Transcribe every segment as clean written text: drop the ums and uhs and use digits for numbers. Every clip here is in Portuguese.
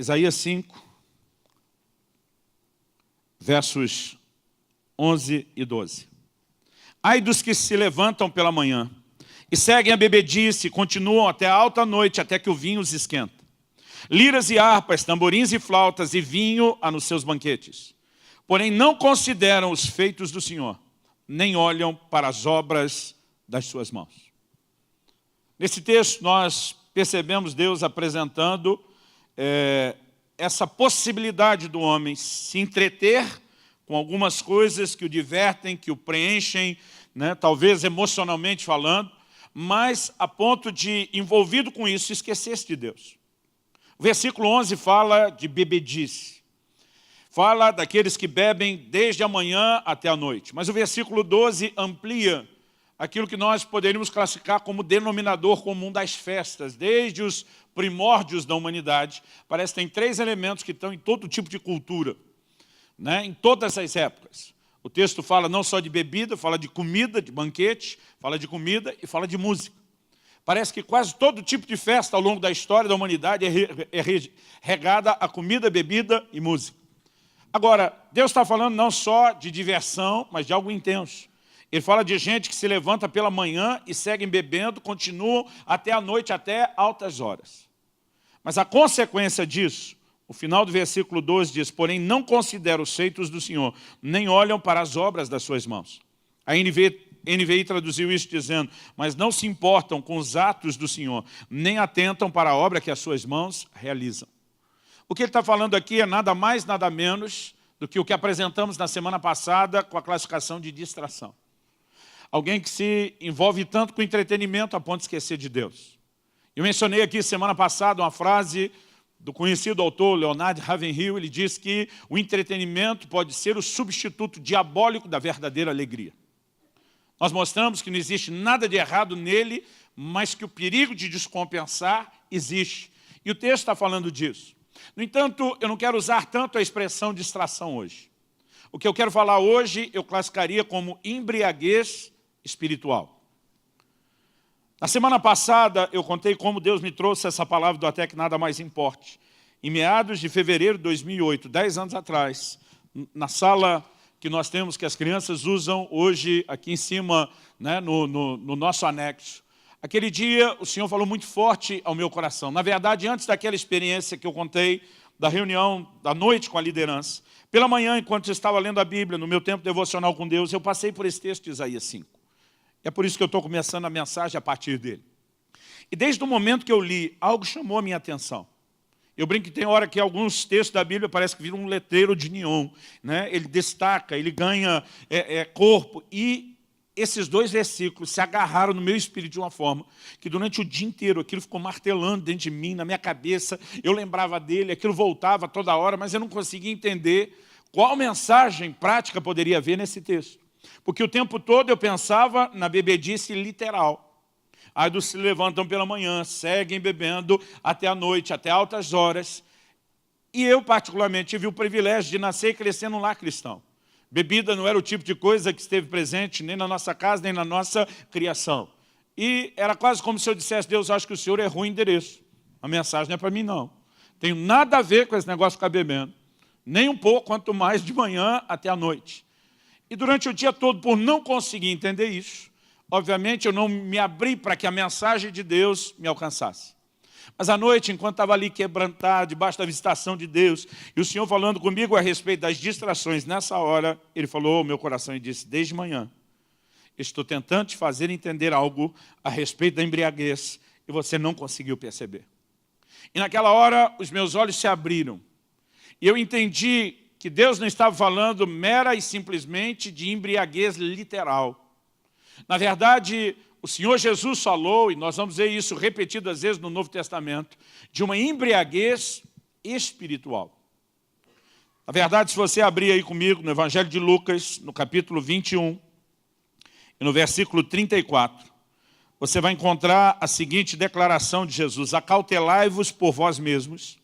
Isaías 5, versos 11 e 12. Ai dos que se levantam pela manhã e seguem a bebedice e continuam até a alta noite, até que o vinho os esquenta. Liras e harpas, tamborins e flautas e vinho há nos seus banquetes. Porém não consideram os feitos do Senhor, nem olham para as obras das suas mãos. Nesse texto nós percebemos Deus apresentando essa possibilidade do homem se entreter com algumas coisas que o divertem, que o preenchem, né, talvez emocionalmente falando, mas a ponto de, envolvido com isso, esquecer-se de Deus. O versículo 11 fala de bebedice. Fala daqueles que bebem desde a manhã até a noite. Mas o versículo 12 amplia aquilo que nós poderíamos classificar como denominador comum das festas, desde os primórdios da humanidade. Parece que tem 3 elementos que estão em todo tipo de cultura, né, em todas as épocas. O texto fala não só de bebida, fala de comida, de banquete, fala de comida e fala de música. Parece que quase todo tipo de festa ao longo da história da humanidade é regada a comida, bebida e música. Agora, Deus está falando não só de diversão, mas de algo intenso. Ele fala de gente que se levanta pela manhã e seguem bebendo, continuam até a noite, até altas horas. Mas a consequência disso, o final do versículo 12 diz, porém não consideram os feitos do Senhor, nem olham para as obras das suas mãos. A NVI traduziu isso dizendo, mas não se importam com os atos do Senhor, nem atentam para a obra que as suas mãos realizam. O que ele está falando aqui é nada mais, nada menos do que o que apresentamos na semana passada com a classificação de distração. Alguém que se envolve tanto com entretenimento a ponto de esquecer de Deus. Eu mencionei aqui semana passada uma frase do conhecido autor Leonard Ravenhill. Ele diz que o entretenimento pode ser o substituto diabólico da verdadeira alegria. Nós mostramos que não existe nada de errado nele, mas que o perigo de descompensar existe. E o texto está falando disso. No entanto, eu não quero usar tanto a expressão distração hoje. O que eu quero falar hoje, eu classificaria como embriaguez espiritual. Na semana passada, eu contei como Deus me trouxe essa palavra do até que nada mais importe. Em meados de fevereiro de 2008, 10 anos atrás, na sala que nós temos, que as crianças usam hoje aqui em cima, né, no nosso anexo. Aquele dia, o Senhor falou muito forte ao meu coração. Na verdade, antes daquela experiência que eu contei, da reunião da noite com a liderança, pela manhã, enquanto eu estava lendo a Bíblia, no meu tempo devocional com Deus, eu passei por esse texto de Isaías 5. É por isso que eu estou começando a mensagem a partir dele. E desde o momento que eu li, algo chamou a minha atenção. Eu brinco que tem hora que alguns textos da Bíblia parece que viram um letreiro de neon, né? Ele destaca, ele ganha corpo. E esses 2 versículos se agarraram no meu espírito de uma forma que durante o dia inteiro aquilo ficou martelando dentro de mim, na minha cabeça. Eu lembrava dele, aquilo voltava toda hora, mas eu não conseguia entender qual mensagem prática poderia haver nesse texto. Porque o tempo todo eu pensava na bebedice literal. Ai dos que se levantam pela manhã, seguem bebendo até a noite, até altas horas. E eu, particularmente, tive o privilégio de nascer e crescer num lar cristão. Bebida não era o tipo de coisa que esteve presente nem na nossa casa, nem na nossa criação. E era quase como se eu dissesse, Deus, acho que o Senhor errou o endereço. A mensagem não é para mim, não. Tenho nada a ver com esse negócio de ficar bebendo. Nem um pouco, quanto mais de manhã até a noite. E durante o dia todo, por não conseguir entender isso, obviamente eu não me abri para que a mensagem de Deus me alcançasse. Mas à noite, enquanto estava ali quebrantado, debaixo da visitação de Deus, e o Senhor falando comigo a respeito das distrações, nessa hora, Ele falou ao meu coração e disse, desde manhã, estou tentando te fazer entender algo a respeito da embriaguez, e você não conseguiu perceber. E naquela hora, os meus olhos se abriram, e eu entendi que Deus não estava falando mera e simplesmente de embriaguez literal. Na verdade, o Senhor Jesus falou, e nós vamos ver isso repetidas vezes no Novo Testamento, de uma embriaguez espiritual. Na verdade, se você abrir aí comigo no Evangelho de Lucas, no capítulo 21, e no versículo 34, você vai encontrar a seguinte declaração de Jesus, acautelai-vos por vós mesmos,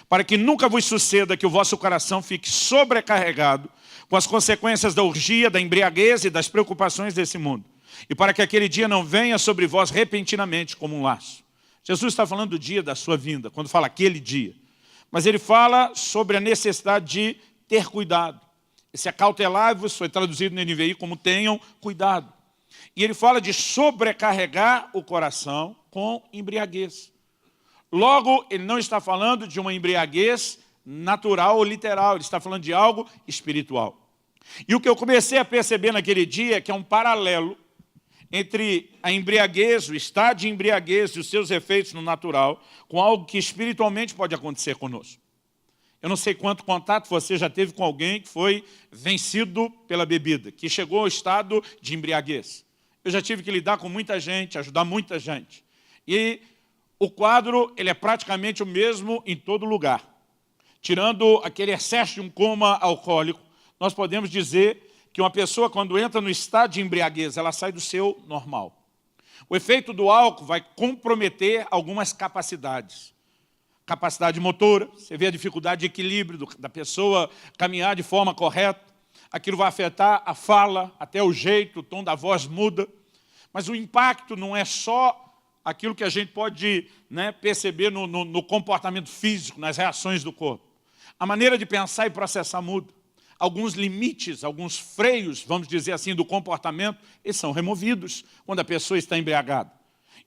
para que nunca vos suceda que o vosso coração fique sobrecarregado com as consequências da orgia, da embriaguez e das preocupações desse mundo. E para que aquele dia não venha sobre vós repentinamente como um laço. Jesus está falando do dia da sua vinda, quando fala aquele dia. Mas ele fala sobre a necessidade de ter cuidado. Esse acautelai-vos foi traduzido no NVI como tenham cuidado. E ele fala de sobrecarregar o coração com embriaguez. Logo, ele não está falando de uma embriaguez natural ou literal, ele está falando de algo espiritual. E o que eu comecei a perceber naquele dia é que é um paralelo entre a embriaguez, o estado de embriaguez e os seus efeitos no natural, com algo que espiritualmente pode acontecer conosco. Eu não sei quanto contato você já teve com alguém que foi vencido pela bebida, que chegou ao estado de embriaguez. Eu já tive que lidar com muita gente, ajudar muita gente. E o quadro ele é praticamente o mesmo em todo lugar. Tirando aquele excesso de um coma alcoólico, nós podemos dizer que uma pessoa, quando entra no estado de embriaguez, ela sai do seu normal. O efeito do álcool vai comprometer algumas capacidades. Capacidade motora, você vê a dificuldade de equilíbrio da pessoa caminhar de forma correta. Aquilo vai afetar a fala, até o jeito, o tom da voz muda. Mas o impacto não é só aquilo que a gente pode perceber no comportamento físico, nas reações do corpo. A maneira de pensar e processar muda. Alguns limites, alguns freios, vamos dizer assim, do comportamento, eles são removidos quando a pessoa está embriagada.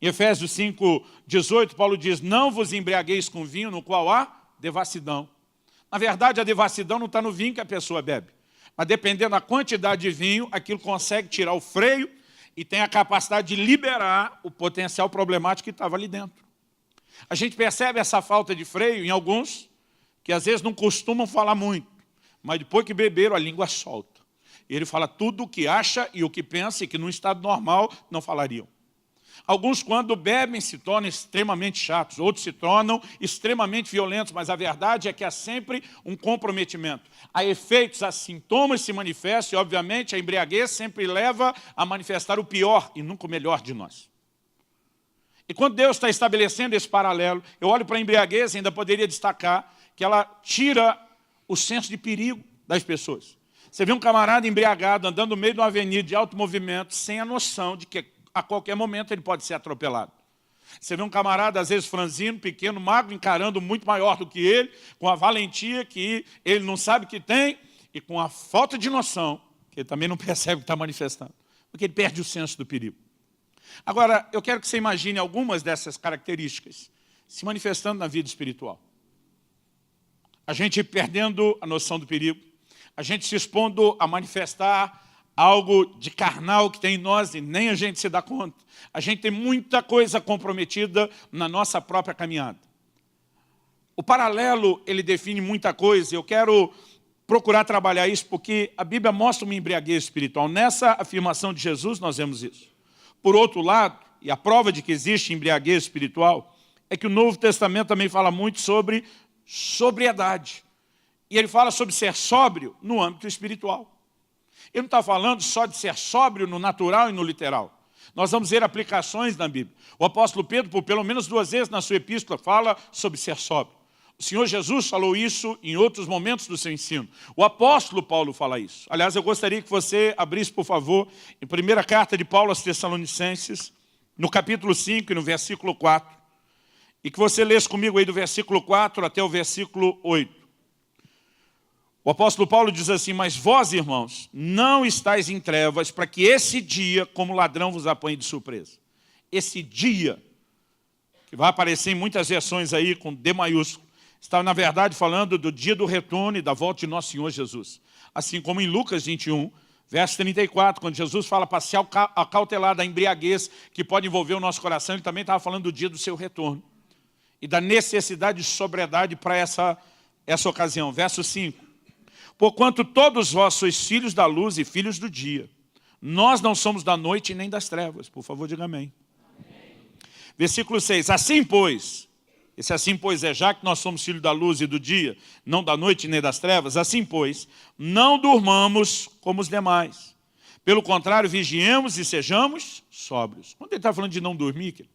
Em Efésios 5:18, Paulo diz, não vos embriagueis com vinho no qual há devassidão. Na verdade, a devassidão não está no vinho que a pessoa bebe. Mas dependendo da quantidade de vinho, aquilo consegue tirar o freio e tem a capacidade de liberar o potencial problemático que estava ali dentro. A gente percebe essa falta de freio em alguns que às vezes não costumam falar muito. Mas depois que beberam, a língua solta. E ele fala tudo o que acha e o que pensa e que num estado normal não falariam. Alguns, quando bebem, se tornam extremamente chatos. Outros se tornam extremamente violentos. Mas a verdade é que há sempre um comprometimento. Há efeitos, há sintomas se manifestam. E, obviamente, a embriaguez sempre leva a manifestar o pior e nunca o melhor de nós. E quando Deus está estabelecendo esse paralelo, eu olho para a embriaguez e ainda poderia destacar que ela tira o senso de perigo das pessoas. Você vê um camarada embriagado andando no meio de uma avenida de alto movimento sem a noção de que a qualquer momento ele pode ser atropelado. Você vê um camarada, às vezes franzino, pequeno, magro, encarando muito maior do que ele, com a valentia que ele não sabe que tem e com a falta de noção, que ele também não percebe que está manifestando, porque ele perde o senso do perigo. Agora, eu quero que você imagine algumas dessas características se manifestando na vida espiritual. A gente perdendo a noção do perigo, a gente se expondo a manifestar algo de carnal que tem em nós e nem a gente se dá conta. A gente tem muita coisa comprometida na nossa própria caminhada. O paralelo, ele define muita coisa. Eu quero procurar trabalhar isso porque a Bíblia mostra uma embriaguez espiritual. Nessa afirmação de Jesus, nós vemos isso. Por outro lado, e a prova de que existe embriaguez espiritual, é que o Novo Testamento também fala muito sobre sobriedade. E ele fala sobre ser sóbrio no âmbito espiritual. Ele não está falando só de ser sóbrio no natural e no literal. Nós vamos ver aplicações na Bíblia. O apóstolo Pedro, por pelo menos 2 vezes na sua epístola, fala sobre ser sóbrio. O Senhor Jesus falou isso em outros momentos do seu ensino. O apóstolo Paulo fala isso. Aliás, eu gostaria que você abrisse, por favor, em primeira carta de Paulo aos Tessalonicenses, no capítulo 5 e no versículo 4. E que você lesse comigo aí do versículo 4 até o versículo 8. O apóstolo Paulo diz assim, mas vós, irmãos, não estáis em trevas para que esse dia, como ladrão, vos apanhe de surpresa. Esse dia, que vai aparecer em muitas versões aí com D maiúsculo, está, na verdade, falando do dia do retorno e da volta de nosso Senhor Jesus. Assim como em Lucas 21, verso 34, quando Jesus fala para se acautelar da embriaguez que pode envolver o nosso coração, ele também estava falando do dia do seu retorno. E da necessidade de sobriedade para essa ocasião. Verso 5. Porquanto todos vós sois filhos da luz e filhos do dia. Nós não somos da noite nem das trevas. Por favor, diga amém. Amém. Versículo 6. Assim, pois, esse assim, pois, é já que nós somos filhos da luz e do dia, não da noite nem das trevas, assim, pois, não durmamos como os demais. Pelo contrário, vigiemos e sejamos sóbrios. Quando ele está falando de não dormir, ele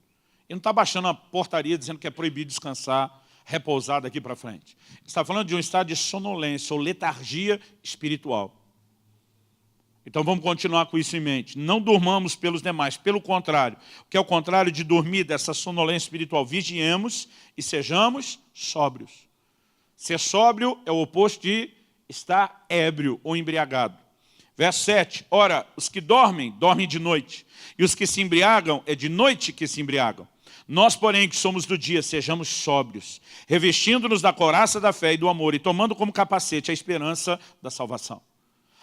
não está baixando a portaria dizendo que é proibido descansar, repousar daqui para frente. Ele está falando de um estado de sonolência ou letargia espiritual. Então vamos continuar com isso em mente. Não durmamos pelos demais, pelo contrário. O que é o contrário de dormir, dessa sonolência espiritual? Vigiemos e sejamos sóbrios. Ser sóbrio é o oposto de estar ébrio ou embriagado. Verso 7. Ora, os que dormem, dormem de noite. E os que se embriagam, é de noite que se embriagam. Nós, porém, que somos do dia, sejamos sóbrios, revestindo-nos da couraça da fé e do amor, e tomando como capacete a esperança da salvação.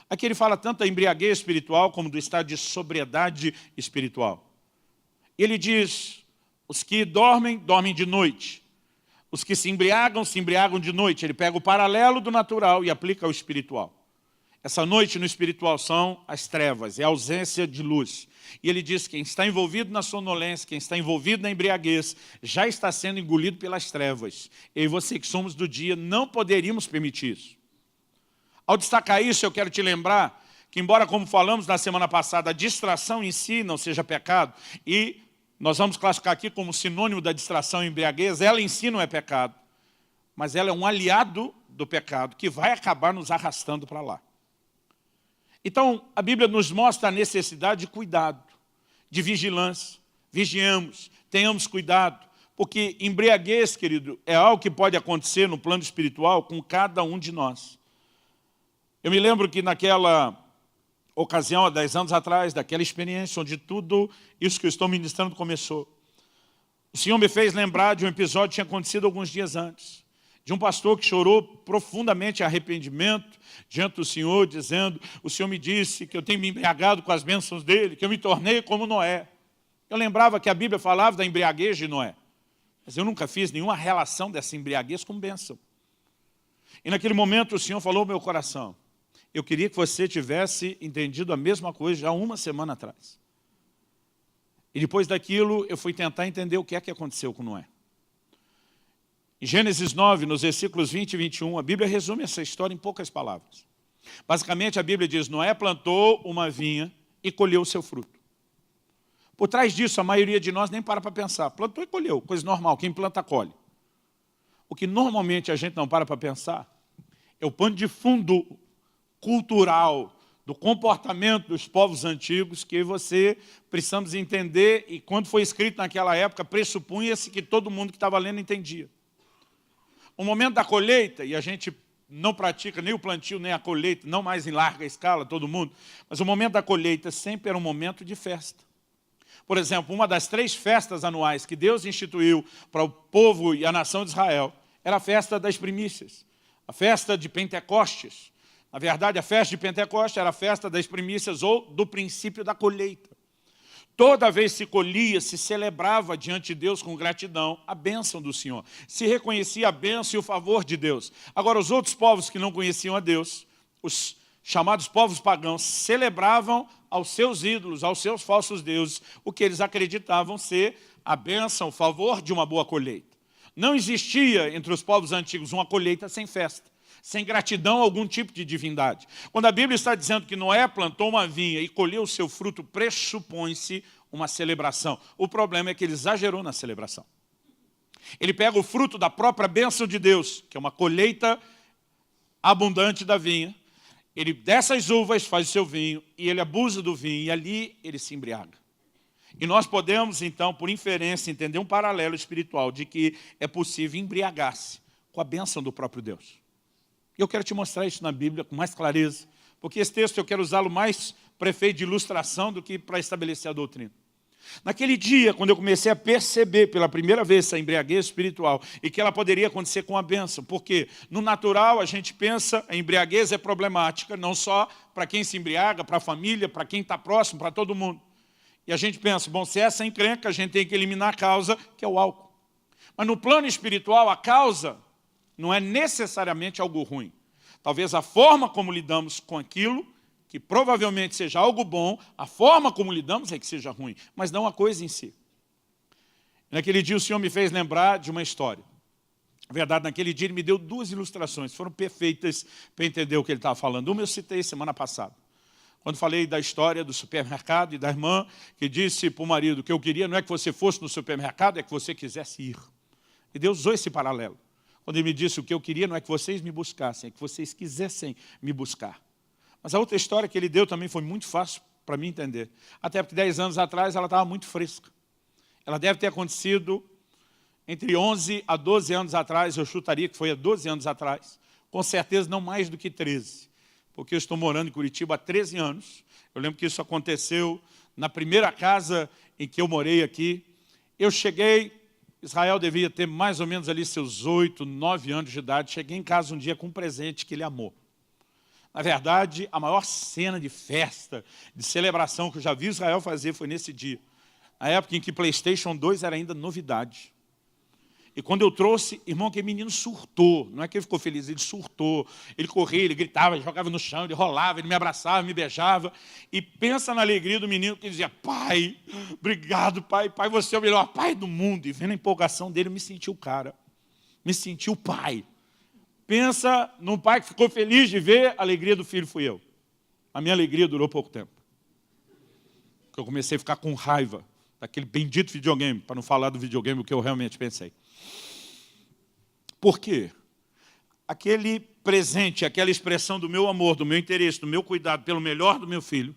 Aqui ele fala tanto da embriaguez espiritual, como do estado de sobriedade espiritual. Ele diz, os que dormem, dormem de noite. Os que se embriagam de noite. Ele pega o paralelo do natural e aplica ao espiritual. Essa noite no espiritual são as trevas, é a ausência de luz. E ele diz que quem está envolvido na sonolência, quem está envolvido na embriaguez, já está sendo engolido pelas trevas. Eu e você que somos do dia, não poderíamos permitir isso. Ao destacar isso, eu quero te lembrar que, embora, como falamos na semana passada, a distração em si não seja pecado, e nós vamos classificar aqui como sinônimo da distração e embriaguez, ela em si não é pecado, mas ela é um aliado do pecado que vai acabar nos arrastando para lá. Então, a Bíblia nos mostra a necessidade de cuidado, de vigilância. Vigiemos, tenhamos cuidado, porque embriaguez, querido, é algo que pode acontecer no plano espiritual com cada um de nós. Eu me lembro que naquela ocasião, há 10 anos atrás, daquela experiência onde tudo isso que eu estou ministrando começou, o Senhor me fez lembrar de um episódio que tinha acontecido alguns dias antes, de um pastor que chorou profundamente em arrependimento diante do Senhor, dizendo, o Senhor me disse que eu tenho me embriagado com as bênçãos dele, que eu me tornei como Noé. Eu lembrava que a Bíblia falava da embriaguez de Noé, mas eu nunca fiz nenhuma relação dessa embriaguez com bênção. E naquele momento o Senhor falou ao meu coração, eu queria que você tivesse entendido a mesma coisa já uma semana atrás. E depois daquilo eu fui tentar entender o que é que aconteceu com Noé. Em Gênesis 9, nos versículos 20 e 21, a Bíblia resume essa história em poucas palavras. Basicamente, a Bíblia diz, Noé plantou uma vinha e colheu o seu fruto. Por trás disso, a maioria de nós nem para pensar. Plantou e colheu, coisa normal, quem planta, colhe. O que normalmente a gente não para pensar é o pano de fundo cultural do comportamento dos povos antigos que você precisamos entender, e quando foi escrito naquela época, pressupunha-se que todo mundo que estava lendo entendia. O momento da colheita, e a gente não pratica nem o plantio, nem a colheita, não mais em larga escala, todo mundo, mas o momento da colheita sempre era um momento de festa. Por exemplo, uma das 3 festas anuais que Deus instituiu para o povo e a nação de Israel era a festa das primícias, a festa de Pentecostes. Na verdade, a festa de Pentecostes era a festa das primícias ou do princípio da colheita. Toda vez se colhia, se celebrava diante de Deus com gratidão a bênção do Senhor. Se reconhecia a bênção e o favor de Deus. Agora, os outros povos que não conheciam a Deus, os chamados povos pagãos, celebravam aos seus ídolos, aos seus falsos deuses, o que eles acreditavam ser a bênção, o favor de uma boa colheita. Não existia entre os povos antigos uma colheita sem festa, sem gratidão a algum tipo de divindade. Quando a Bíblia está dizendo que Noé plantou uma vinha e colheu o seu fruto, pressupõe-se uma celebração. O problema é que ele exagerou na celebração. Ele pega o fruto da própria bênção de Deus, que é uma colheita abundante da vinha, ele dessas uvas faz o seu vinho, e ele abusa do vinho, e ali ele se embriaga. E nós podemos, então, por inferência, entender um paralelo espiritual de que é possível embriagar-se com a bênção do próprio Deus. E eu quero te mostrar isso na Bíblia com mais clareza, porque esse texto eu quero usá-lo mais para efeito de ilustração do que para estabelecer a doutrina. Naquele dia, quando eu comecei a perceber pela primeira vez essa embriaguez espiritual e que ela poderia acontecer com a bênção, porque no natural a gente pensa a embriaguez é problemática, não só para quem se embriaga, para a família, para quem está próximo, para todo mundo. E a gente pensa, bom, se essa é encrenca, a gente tem que eliminar a causa, que é o álcool. Mas no plano espiritual, a causa não é necessariamente algo ruim. Talvez a forma como lidamos com aquilo, que provavelmente seja algo bom, a forma como lidamos é que seja ruim, mas não a coisa em si. Naquele dia o Senhor me fez lembrar de uma história. Na verdade, naquele dia ele me deu 2 ilustrações, foram perfeitas para entender o que ele estava falando. Uma eu citei semana passada, quando falei da história do supermercado e da irmã que disse para o marido que eu queria não é que você fosse no supermercado, é que você quisesse ir. E Deus usou esse paralelo. Quando ele me disse o que eu queria não é que vocês me buscassem, é que vocês quisessem me buscar. Mas a outra história que ele deu também foi muito fácil para mim entender. Até porque 10 anos atrás ela estava muito fresca. Ela deve ter acontecido entre 11 a 12 anos atrás, eu chutaria que foi há 12 anos atrás, com certeza não mais do que 13, porque eu estou morando em Curitiba há 13 anos. Eu lembro que isso aconteceu na primeira casa em que eu morei aqui. Eu cheguei, Israel devia ter mais ou menos ali seus 8, 9 anos de idade, cheguei em casa um dia com um presente que ele amou. Na verdade, a maior cena de festa, de celebração que eu já vi Israel fazer foi nesse dia. Na época em que PlayStation 2 era ainda novidade. E quando eu trouxe, irmão, aquele menino surtou. Não é que ele ficou feliz, ele surtou. Ele corria, ele gritava, ele jogava no chão, ele rolava, ele me abraçava, me beijava. E pensa na alegria do menino que dizia, pai, obrigado, pai. Pai, você é o melhor pai do mundo. E vendo a empolgação dele, eu me senti o cara. Me senti o pai. Pensa num pai que ficou feliz de ver a alegria do filho, fui eu. A minha alegria durou pouco tempo. Porque eu comecei a ficar com raiva daquele bendito videogame, para não falar do videogame, o que eu realmente pensei. Por quê? Aquele presente, aquela expressão do meu amor, do meu interesse, do meu cuidado pelo melhor do meu filho,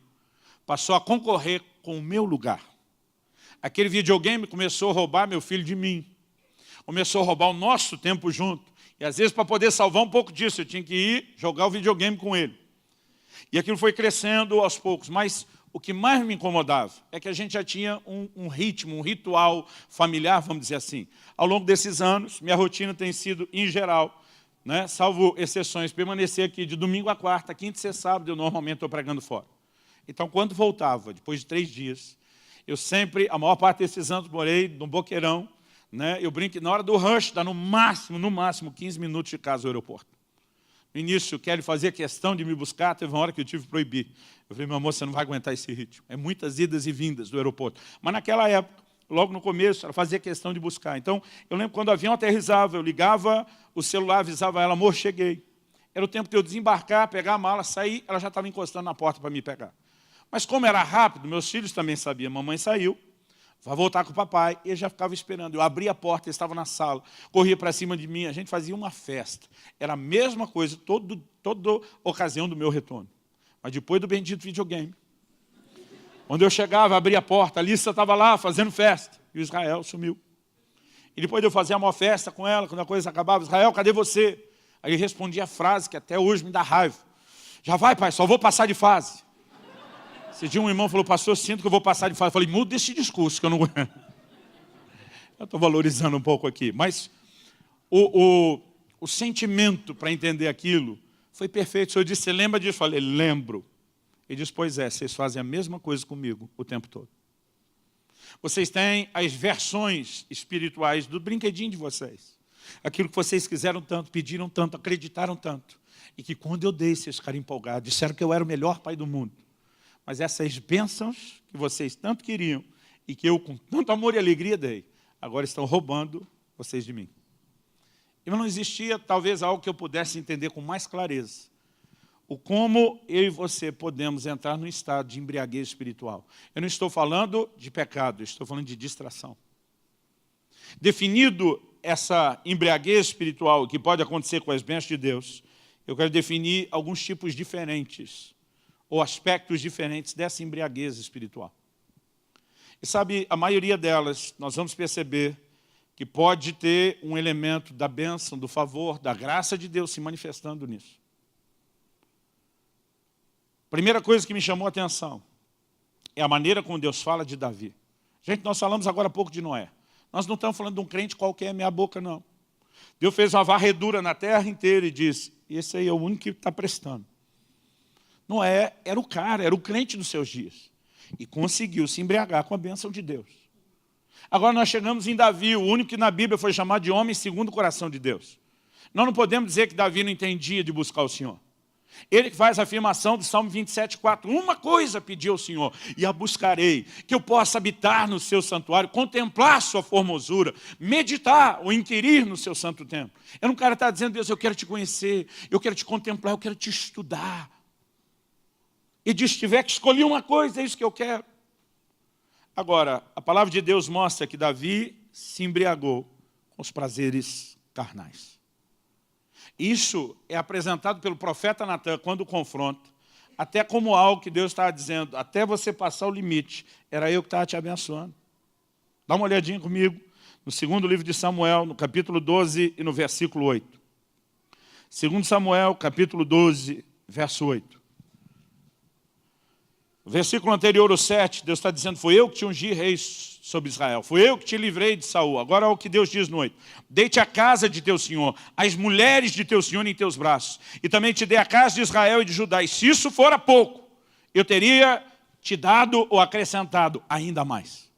passou a concorrer com o meu lugar. Aquele videogame começou a roubar meu filho de mim. Começou a roubar o nosso tempo junto. E às vezes, para poder salvar um pouco disso, eu tinha que ir jogar o videogame com ele. E aquilo foi crescendo aos poucos. Mas o que mais me incomodava é que a gente já tinha um ritmo, um ritual familiar, vamos dizer assim. Ao longo desses anos, minha rotina tem sido, em geral, né, salvo exceções, permanecer aqui de domingo a quarta, quinta e sexta, sábado, eu normalmente estou pregando fora. Então, quando voltava, depois de 3 dias, eu sempre, a maior parte desses anos, morei no Boqueirão, né, eu brinco que na hora do rush, dá no máximo 15 minutos de casa do aeroporto. No início, o Kelly fazia questão de me buscar, teve uma hora que eu tive que proibir. Eu falei, meu amor, você não vai aguentar esse ritmo. É muitas idas e vindas do aeroporto. Mas naquela época, logo no começo, ela fazia questão de buscar. Então, eu lembro quando o avião aterrissava, eu ligava o celular, avisava ela, amor, cheguei. Era o tempo de eu desembarcar, pegar a mala, sair, ela já estava encostando na porta para me pegar. Mas como era rápido, meus filhos também sabiam, mamãe saiu, vai voltar com o papai, e ele já ficava esperando. Eu abria a porta, ele estava na sala, corria para cima de mim, a gente fazia uma festa. Era a mesma coisa, toda ocasião do meu retorno. Mas depois do bendito videogame. Quando eu chegava, abria a porta, a Alissa estava lá fazendo festa, e o Israel sumiu. E depois de eu fazer uma festa com ela, quando a coisa acabava, Israel, cadê você? Aí ele respondia a frase que até hoje me dá raiva. Já vai, pai, só vou passar de fase. Esse dia um irmão falou, pastor, sinto que eu vou passar de fase. Eu falei, muda esse discurso que eu não aguento. Eu estou valorizando um pouco aqui. Mas o sentimento para entender aquilo foi perfeito. O senhor disse, você lembra disso? Eu falei, lembro. Ele disse, pois é, vocês fazem a mesma coisa comigo o tempo todo. Vocês têm as versões espirituais do brinquedinho de vocês. Aquilo que vocês quiseram tanto, pediram tanto, acreditaram tanto. E que quando eu dei, vocês ficaram empolgados. Disseram que eu era o melhor pai do mundo. Mas essas bênçãos que vocês tanto queriam e que eu com tanto amor e alegria dei, agora estão roubando vocês de mim. E não existia talvez algo que eu pudesse entender com mais clareza. O como eu e você podemos entrar num estado de embriaguez espiritual. Eu não estou falando de pecado, eu estou falando de distração. Definido essa embriaguez espiritual que pode acontecer com as bênçãos de Deus, eu quero definir alguns tipos diferentes ou aspectos diferentes dessa embriaguez espiritual. E sabe, a maioria delas, nós vamos perceber que pode ter um elemento da bênção, do favor, da graça de Deus se manifestando nisso. Primeira coisa que me chamou a atenção é a maneira como Deus fala de Davi. Gente, nós falamos agora há pouco de Noé. Nós não estamos falando de um crente qualquer, meia boca, não. Deus fez uma varredura na terra inteira e disse, esse aí é o único que está prestando. Noé era o cara, era o crente dos seus dias. E conseguiu se embriagar com a bênção de Deus. Agora nós chegamos em Davi, o único que na Bíblia foi chamado de homem segundo o coração de Deus. Nós não podemos dizer que Davi não entendia de buscar o Senhor. Ele que faz a afirmação do Salmo 27,4. Uma coisa pedi ao Senhor, e a buscarei, que eu possa habitar no seu santuário, contemplar sua formosura, meditar ou inquirir no seu santo templo. Eu não quero estar dizendo, Deus, eu quero te conhecer, eu quero te contemplar, eu quero te estudar. E diz, tiver que escolher uma coisa, é isso que eu quero. Agora, a palavra de Deus mostra que Davi se embriagou com os prazeres carnais. Isso é apresentado pelo profeta Natan quando confronta, até como algo que Deus estava dizendo, até você passar o limite, era eu que estava te abençoando. Dá uma olhadinha comigo No segundo livro de Samuel, no capítulo 12 e no versículo 8. Segundo Samuel, capítulo 12, verso 8. O versículo anterior, o 7, Deus está dizendo, foi eu que te ungi rei sobre Israel, foi eu que te livrei de Saul. Agora olha o que Deus diz no 8. Dei-te a casa de teu senhor, as mulheres de teu senhor em teus braços, e também te dei a casa de Israel e de Judá, e se isso fora pouco, eu teria te dado ou acrescentado ainda mais.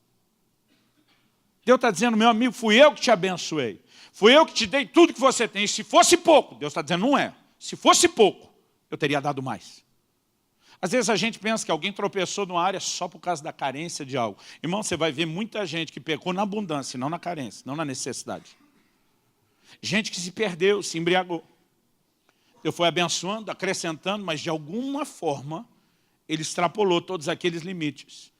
Deus está dizendo, meu amigo, fui eu que te abençoei, fui eu que te dei tudo que você tem, e se fosse pouco, Deus está dizendo, não é, se fosse pouco, eu teria dado mais. Às vezes a gente pensa que alguém tropeçou numa área só por causa da carência de algo. Irmão, você vai ver muita gente que pecou na abundância, não na carência, não na necessidade. Gente que se perdeu, se embriagou. Deus foi abençoando, acrescentando, mas de alguma forma ele extrapolou todos aqueles limites.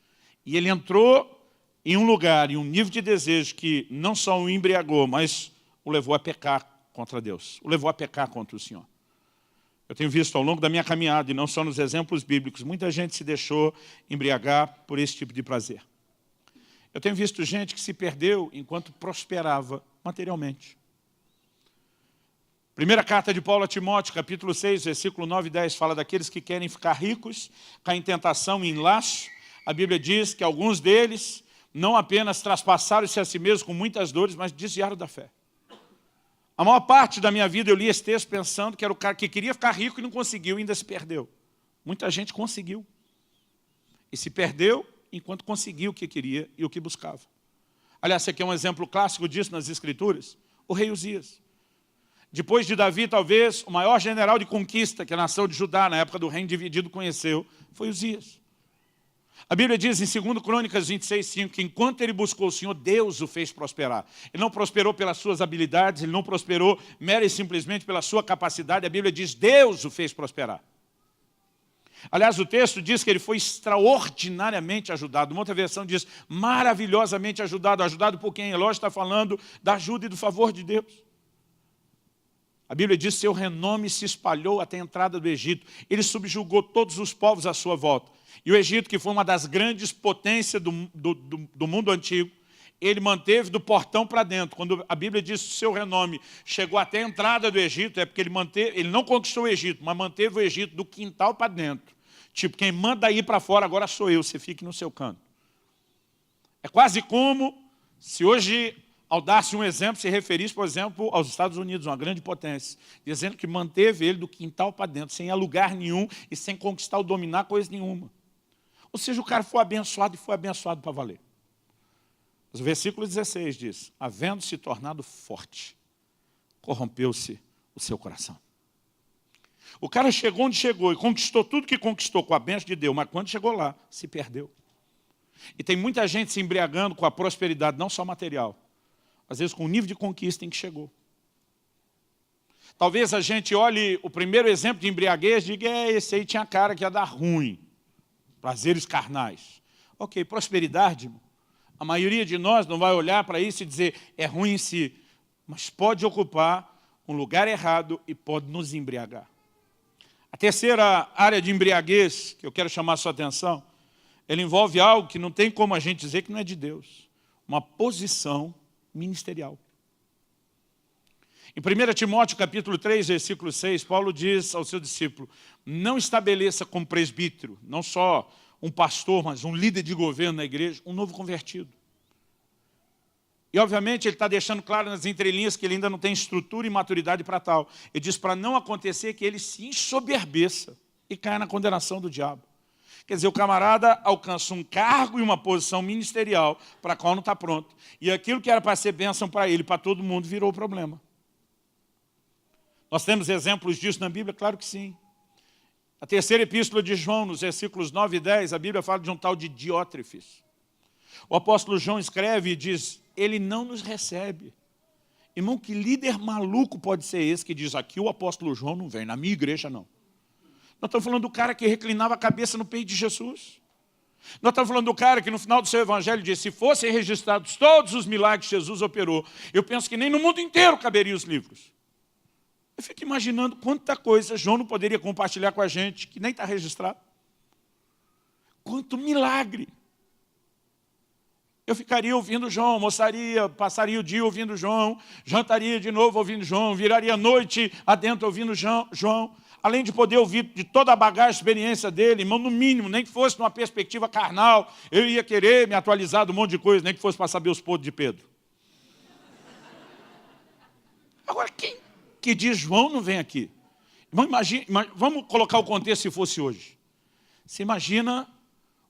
E ele entrou em um lugar, em um nível de desejo que não só o embriagou, mas o levou a pecar contra Deus, o levou a pecar contra o Senhor. Eu tenho visto ao longo da minha caminhada, e não só nos exemplos bíblicos, muita gente se deixou embriagar por esse tipo de prazer. Eu tenho visto gente que se perdeu enquanto prosperava materialmente. Primeira carta de Paulo a Timóteo, capítulo 6, versículo 9 e 10, fala daqueles que querem ficar ricos, caem em tentação e em laço. A Bíblia diz que alguns deles não apenas traspassaram-se a si mesmos com muitas dores, mas desviaram da fé. A maior parte da minha vida eu li esse texto pensando que era o cara que queria ficar rico e não conseguiu, e ainda se perdeu. Muita gente conseguiu. E se perdeu enquanto conseguiu o que queria e o que buscava. Aliás, esse aqui é um exemplo clássico disso nas Escrituras. O rei Uzias. Depois de Davi, talvez, o maior general de conquista que a nação de Judá, na época do reino dividido, conheceu, foi Uzias. A Bíblia diz em 2 Crônicas 26, 5, que enquanto ele buscou o Senhor, Deus o fez prosperar. Ele não prosperou pelas suas habilidades, ele não prosperou mera e simplesmente pela sua capacidade. A Bíblia diz, Deus o fez prosperar. Aliás, o texto diz que ele foi extraordinariamente ajudado. Uma outra versão diz, maravilhosamente ajudado. Ajudado por quem? Lógico, está falando da ajuda e do favor de Deus. A Bíblia diz que seu renome se espalhou até a entrada do Egito. Ele subjugou todos os povos à sua volta. E o Egito, que foi uma das grandes potências do mundo antigo, ele manteve do portão para dentro. Quando a Bíblia diz que o seu renome chegou até a entrada do Egito, é porque ele não conquistou o Egito, mas manteve o Egito do quintal para dentro. Tipo, quem manda ir para fora agora sou eu, você fique no seu canto. É quase como se hoje, ao dar-se um exemplo, se referisse, por exemplo, aos Estados Unidos, uma grande potência, dizendo que manteve ele do quintal para dentro, sem ir a lugar nenhum e sem conquistar ou dominar coisa nenhuma. Ou seja, o cara foi abençoado e foi abençoado para valer. Mas o versículo 16 diz, havendo se tornado forte, corrompeu-se o seu coração. O cara chegou onde chegou e conquistou tudo que conquistou com a bênção de Deus, mas quando chegou lá, se perdeu. E tem muita gente se embriagando com a prosperidade, não só material, às vezes com o nível de conquista em que chegou. Talvez a gente olhe o primeiro exemplo de embriaguez e diga, esse aí tinha cara que ia dar ruim. Prazeres carnais. Ok, prosperidade, a maioria de nós não vai olhar para isso e dizer, é ruim em si, mas pode ocupar um lugar errado e pode nos embriagar. A terceira área de embriaguez, que eu quero chamar a sua atenção, ela envolve algo que não tem como a gente dizer que não é de Deus. Uma posição ministerial. Em 1 Timóteo, capítulo 3, versículo 6, Paulo diz ao seu discípulo, não estabeleça como presbítero, não só um pastor, mas um líder de governo na igreja, um novo convertido. E, obviamente, ele está deixando claro nas entrelinhas que ele ainda não tem estrutura e maturidade para tal. Ele diz para não acontecer que ele se ensoberbeça e caia na condenação do diabo. Quer dizer, o camarada alcança um cargo e uma posição ministerial para a qual não está pronto. E aquilo que era para ser bênção para ele, para todo mundo, virou problema. Nós temos exemplos disso na Bíblia? Claro que sim. A terceira epístola de João, nos versículos 9 e 10, a Bíblia fala de um tal de Diótrefes. O apóstolo João escreve e diz, ele não nos recebe. Irmão, que líder maluco pode ser esse que diz, aqui o apóstolo João não vem, na minha igreja não. Nós estamos falando do cara que reclinava a cabeça no peito de Jesus. Nós estamos falando do cara que no final do seu evangelho diz, se fossem registrados todos os milagres que Jesus operou, eu penso que nem no mundo inteiro caberiam os livros. Eu fico imaginando quanta coisa João não poderia compartilhar com a gente, que nem está registrado. Quanto milagre. Eu ficaria ouvindo João, almoçaria, passaria o dia ouvindo João, jantaria de novo ouvindo João, viraria a noite adentro ouvindo João. Além de poder ouvir de toda a bagagem, a experiência dele, irmão, no mínimo, nem que fosse numa perspectiva carnal, eu ia querer me atualizar de um monte de coisa, nem que fosse para saber os podres de Pedro. Agora, quem que diz João não vem aqui? Irmão, vamos colocar o contexto se fosse hoje. Você imagina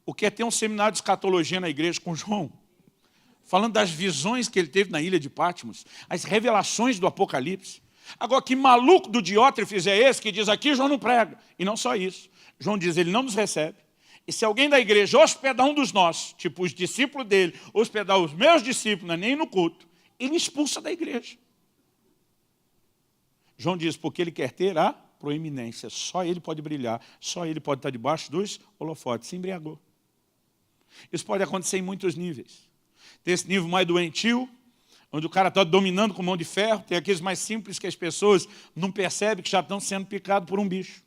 o que é ter um seminário de escatologia na igreja com João, falando das visões que ele teve na ilha de Patmos, as revelações do Apocalipse. Agora, que maluco do Diótrefes é esse que diz aqui, João não prega. E não só isso. João diz, ele não nos recebe. E se alguém da igreja hospedar um dos nossos, tipo os discípulos dele, hospedar os meus discípulos, não é nem no culto, ele expulsa da igreja. João diz, porque ele quer ter a proeminência. Só ele pode brilhar, só ele pode estar debaixo dos holofotes. Se embriagou. Isso pode acontecer em muitos níveis. Tem esse nível mais doentio, onde o cara está dominando com mão de ferro. Tem aqueles mais simples que as pessoas não percebem que já estão sendo picados por um bicho.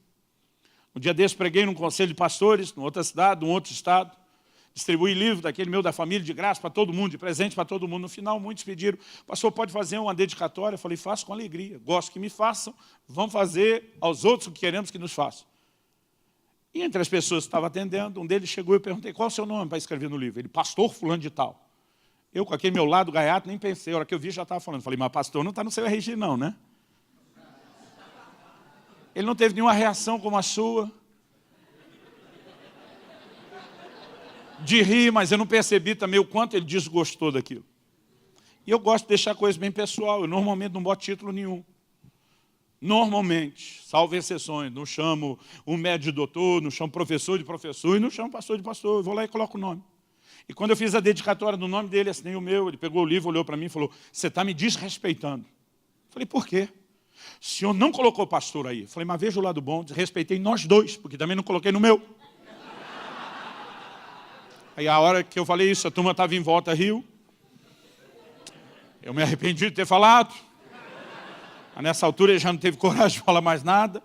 Um dia desse preguei num conselho de pastores, numa outra cidade, num outro estado. Distribuí livro daquele meu da família de graça para todo mundo, de presente para todo mundo. No final, muitos pediram, pastor, pode fazer uma dedicatória? Eu falei, faço com alegria. Gosto que me façam, vamos fazer aos outros o que queremos que nos façam. E entre as pessoas que estavam atendendo, um deles chegou e eu perguntei, qual é o seu nome para escrever no livro? Ele, pastor fulano de tal. Eu, com aquele meu lado gaiato, nem pensei. A hora que eu vi, já estava falando. Falei, mas pastor não está no seu RG não, né? Ele não teve nenhuma reação como a sua. De rir, mas eu não percebi também o quanto ele desgostou daquilo. E eu gosto de deixar a coisa bem pessoal. Eu normalmente não boto título nenhum. Normalmente, salvo exceções. Não chamo um médico de doutor, não chamo professor de professor e não chamo pastor de pastor. Eu vou lá e coloco o nome. E quando eu fiz a dedicatória do nome dele, assinei o meu, ele pegou o livro, olhou para mim e falou, você está me desrespeitando. Eu falei, por quê? O senhor não colocou pastor aí. Eu falei, mas veja o lado bom, desrespeitei nós dois, porque também não coloquei no meu. Aí a hora que eu falei isso, a turma estava em volta, riu. Eu me arrependi de ter falado. Mas nessa altura ele já não teve coragem de falar mais nada.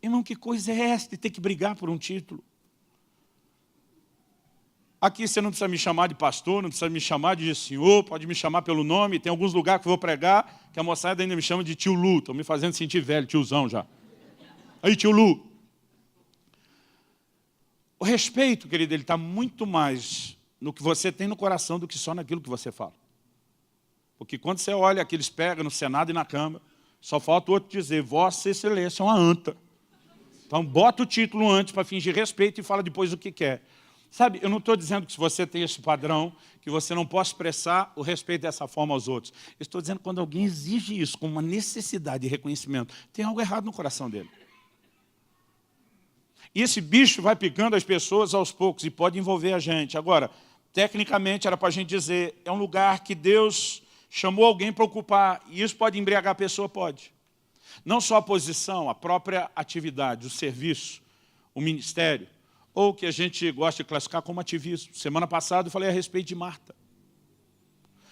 Irmão, que coisa é essa de ter que brigar por um título? Aqui você não precisa me chamar de pastor, não precisa me chamar de senhor, pode me chamar pelo nome. Tem alguns lugares que eu vou pregar, que a moçada ainda me chama de tio Lu. Estão me fazendo sentir velho, tiozão já. Aí, tio Lu. O respeito, querido, ele está muito mais no que você tem no coração do que só naquilo que você fala. Porque quando você olha aqueles pega no Senado e na Câmara, só falta o outro dizer, Vossa Excelência é uma anta. Então, bota o título antes para fingir respeito e fala depois o que quer. Sabe, eu não estou dizendo que se você tem esse padrão, que você não possa expressar o respeito dessa forma aos outros. Eu estou dizendo que quando alguém exige isso com uma necessidade de reconhecimento, tem algo errado no coração dele. E esse bicho vai picando as pessoas aos poucos e pode envolver a gente. Agora, tecnicamente, era para a gente dizer, é um lugar que Deus chamou alguém para ocupar, e isso pode embriagar a pessoa? Pode. Não só a posição, a própria atividade, o serviço, o ministério, ou o que a gente gosta de classificar como ativismo. Semana passada eu falei a respeito de Marta.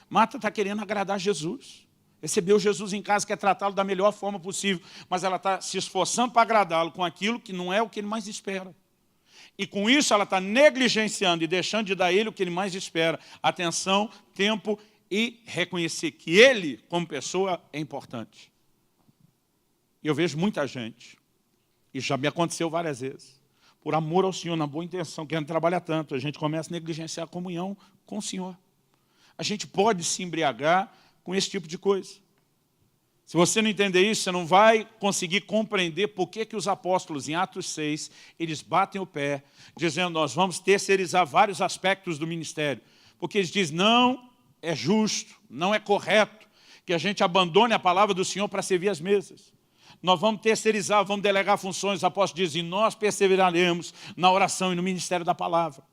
Marta está querendo agradar Jesus. Recebeu Jesus em casa, quer tratá-lo da melhor forma possível, mas ela está se esforçando para agradá-lo com aquilo que não é o que ele mais espera. E com isso ela está negligenciando e deixando de dar a ele o que ele mais espera. Atenção, tempo e reconhecer que ele, como pessoa, é importante. E eu vejo muita gente, e já me aconteceu várias vezes, por amor ao Senhor, na boa intenção, querendo trabalhar tanto, a gente começa a negligenciar a comunhão com o Senhor. A gente pode se embriagar com esse tipo de coisa. Se você não entender isso, você não vai conseguir compreender por que os apóstolos, em Atos 6, eles batem o pé, dizendo, nós vamos terceirizar vários aspectos do ministério. Porque eles dizem, não é justo, não é correto que a gente abandone a palavra do Senhor para servir as mesas. Nós vamos terceirizar, vamos delegar funções. Os apóstolos dizem, nós perseveraremos na oração e no ministério da palavra.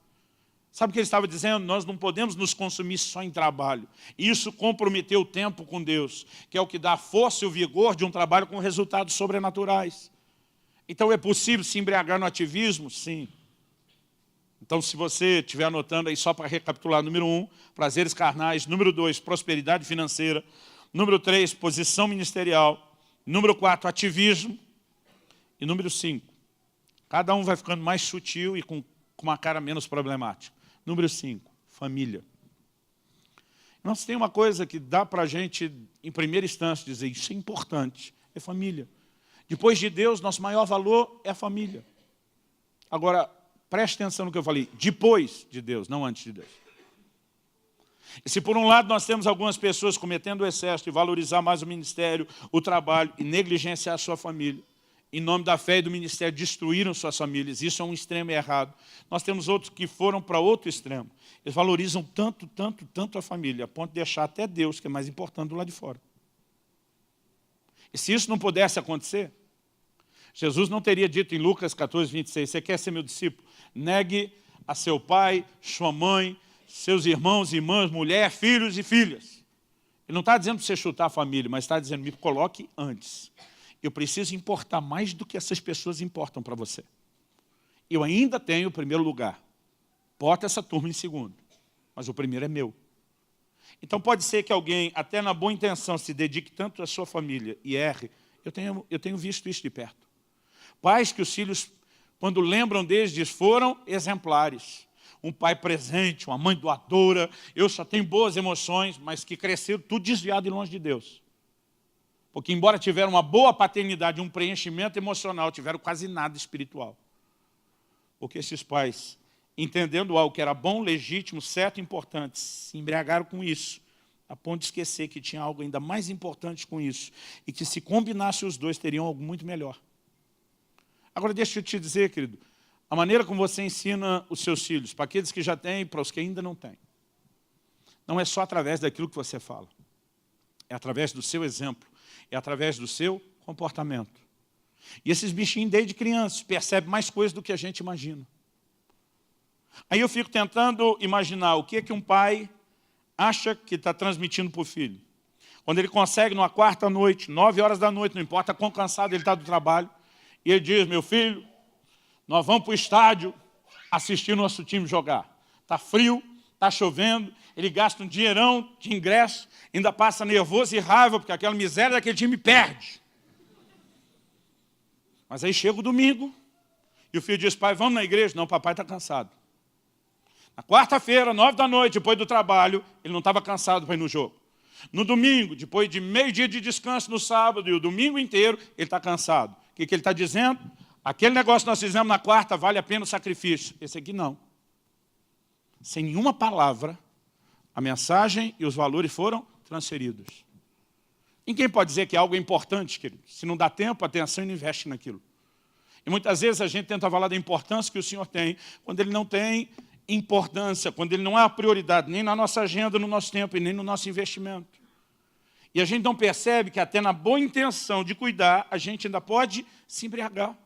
Sabe o que ele estava dizendo? Nós não podemos nos consumir só em trabalho. Isso comprometeu o tempo com Deus, que é o que dá a força e o vigor de um trabalho com resultados sobrenaturais. Então é possível se embriagar no ativismo? Sim. Então se você estiver anotando aí só para recapitular, número 1, prazeres carnais, número 2, prosperidade financeira, número 3, posição ministerial, número 4, ativismo, e número 5, cada um vai ficando mais sutil e com uma cara menos problemática. Número 5, família. Não, se tem uma coisa que dá para a gente, em primeira instância, dizer isso é importante, é família. Depois de Deus, nosso maior valor é a família. Agora, preste atenção no que eu falei, depois de Deus, não antes de Deus. E se por um lado nós temos algumas pessoas cometendo o excesso de valorizar mais o ministério, o trabalho e negligenciar a sua família, em nome da fé e do ministério destruíram suas famílias, isso é um extremo e errado. Nós temos outros que foram para outro extremo. Eles valorizam tanto, tanto, tanto a família, a ponto de deixar até Deus, que é mais importante, do lado de fora. E se isso não pudesse acontecer, Jesus não teria dito em Lucas 14, 26, você quer ser meu discípulo? Negue a seu pai, sua mãe, seus irmãos, irmãs, mulher, filhos e filhas. Ele não está dizendo para você chutar a família, mas está dizendo, me coloque antes. Eu preciso importar mais do que essas pessoas importam para você. Eu ainda tenho o primeiro lugar. Bota essa turma em segundo. Mas o primeiro é meu. Então pode ser que alguém, até na boa intenção, se dedique tanto à sua família e erre. Eu tenho visto isso de perto. Pais que os filhos, quando lembram deles, diz, foram exemplares. Um pai presente, uma mãe doadora, eu só tenho boas emoções, mas que cresceram tudo desviado e longe de Deus. Porque embora tiveram uma boa paternidade, um preenchimento emocional, tiveram quase nada espiritual. Porque esses pais, entendendo algo que era bom, legítimo, certo e importante, se embriagaram com isso, a ponto de esquecer que tinha algo ainda mais importante com isso, e que se combinasse os dois, teriam algo muito melhor. Agora deixa eu te dizer, querido, a maneira como você ensina os seus filhos, para aqueles que já têm e para os que ainda não têm, não é só através daquilo que você fala, é através do seu exemplo, é através do seu comportamento. E esses bichinhos, desde crianças, percebem mais coisas do que a gente imagina. Aí eu fico tentando imaginar o que é que um pai acha que está transmitindo para o filho. Quando ele consegue, numa quarta noite, 9 horas da noite, não importa quão cansado ele está do trabalho, e ele diz, meu filho, nós vamos para o estádio assistir o nosso time jogar. Está frio, está chovendo, ele gasta um dinheirão de ingresso, ainda passa nervoso e raiva, porque aquela miséria daquele time perde. Mas aí chega o domingo, e o filho diz, pai, vamos na igreja? Não, papai está cansado. Na quarta-feira, 9 da noite, depois do trabalho, ele não estava cansado para ir no jogo. No domingo, depois de meio dia de descanso no sábado, e o domingo inteiro, ele está cansado. O que ele está dizendo? Aquele negócio que nós fizemos na quarta, vale a pena o sacrifício. Esse aqui não. Sem nenhuma palavra, a mensagem e os valores foram transferidos. Ninguém pode dizer que é algo importante, querido. Se não dá tempo, atenção e não investe naquilo. E muitas vezes a gente tenta falar da importância que o Senhor tem, quando Ele não tem importância, quando Ele não é a prioridade, nem na nossa agenda, no nosso tempo e nem no nosso investimento. E a gente não percebe que até na boa intenção de cuidar, a gente ainda pode se embriagar.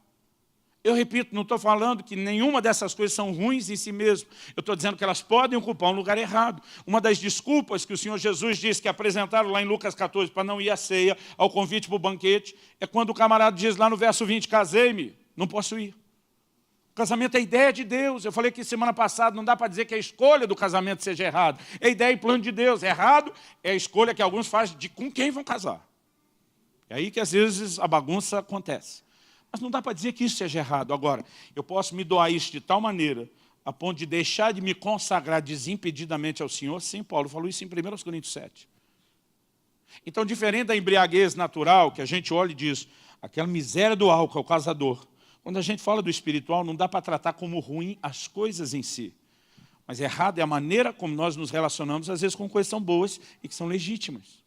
Eu repito, não estou falando que nenhuma dessas coisas são ruins em si mesmo. Eu estou dizendo que elas podem ocupar um lugar errado. Uma das desculpas que o Senhor Jesus disse que apresentaram lá em Lucas 14 para não ir à ceia, ao convite para o banquete, é quando o camarada diz lá no verso 20, casei-me, não posso ir. O casamento é a ideia de Deus. Eu falei que semana passada não dá para dizer que a escolha do casamento seja errada. É a ideia e plano de Deus. Errado é a escolha que alguns fazem de com quem vão casar. É aí que às vezes a bagunça acontece. Mas não dá para dizer que isso seja errado. Agora, eu posso me doar isso de tal maneira, a ponto de deixar de me consagrar desimpedidamente ao Senhor? Sim, Paulo falou isso em 1 Coríntios 7. Então, diferente da embriaguez natural, que a gente olha e diz, aquela miséria do álcool é o causador. Quando a gente fala do espiritual, não dá para tratar como ruim as coisas em si. Mas errado é a maneira como nós nos relacionamos, às vezes com coisas que são boas e que são legítimas.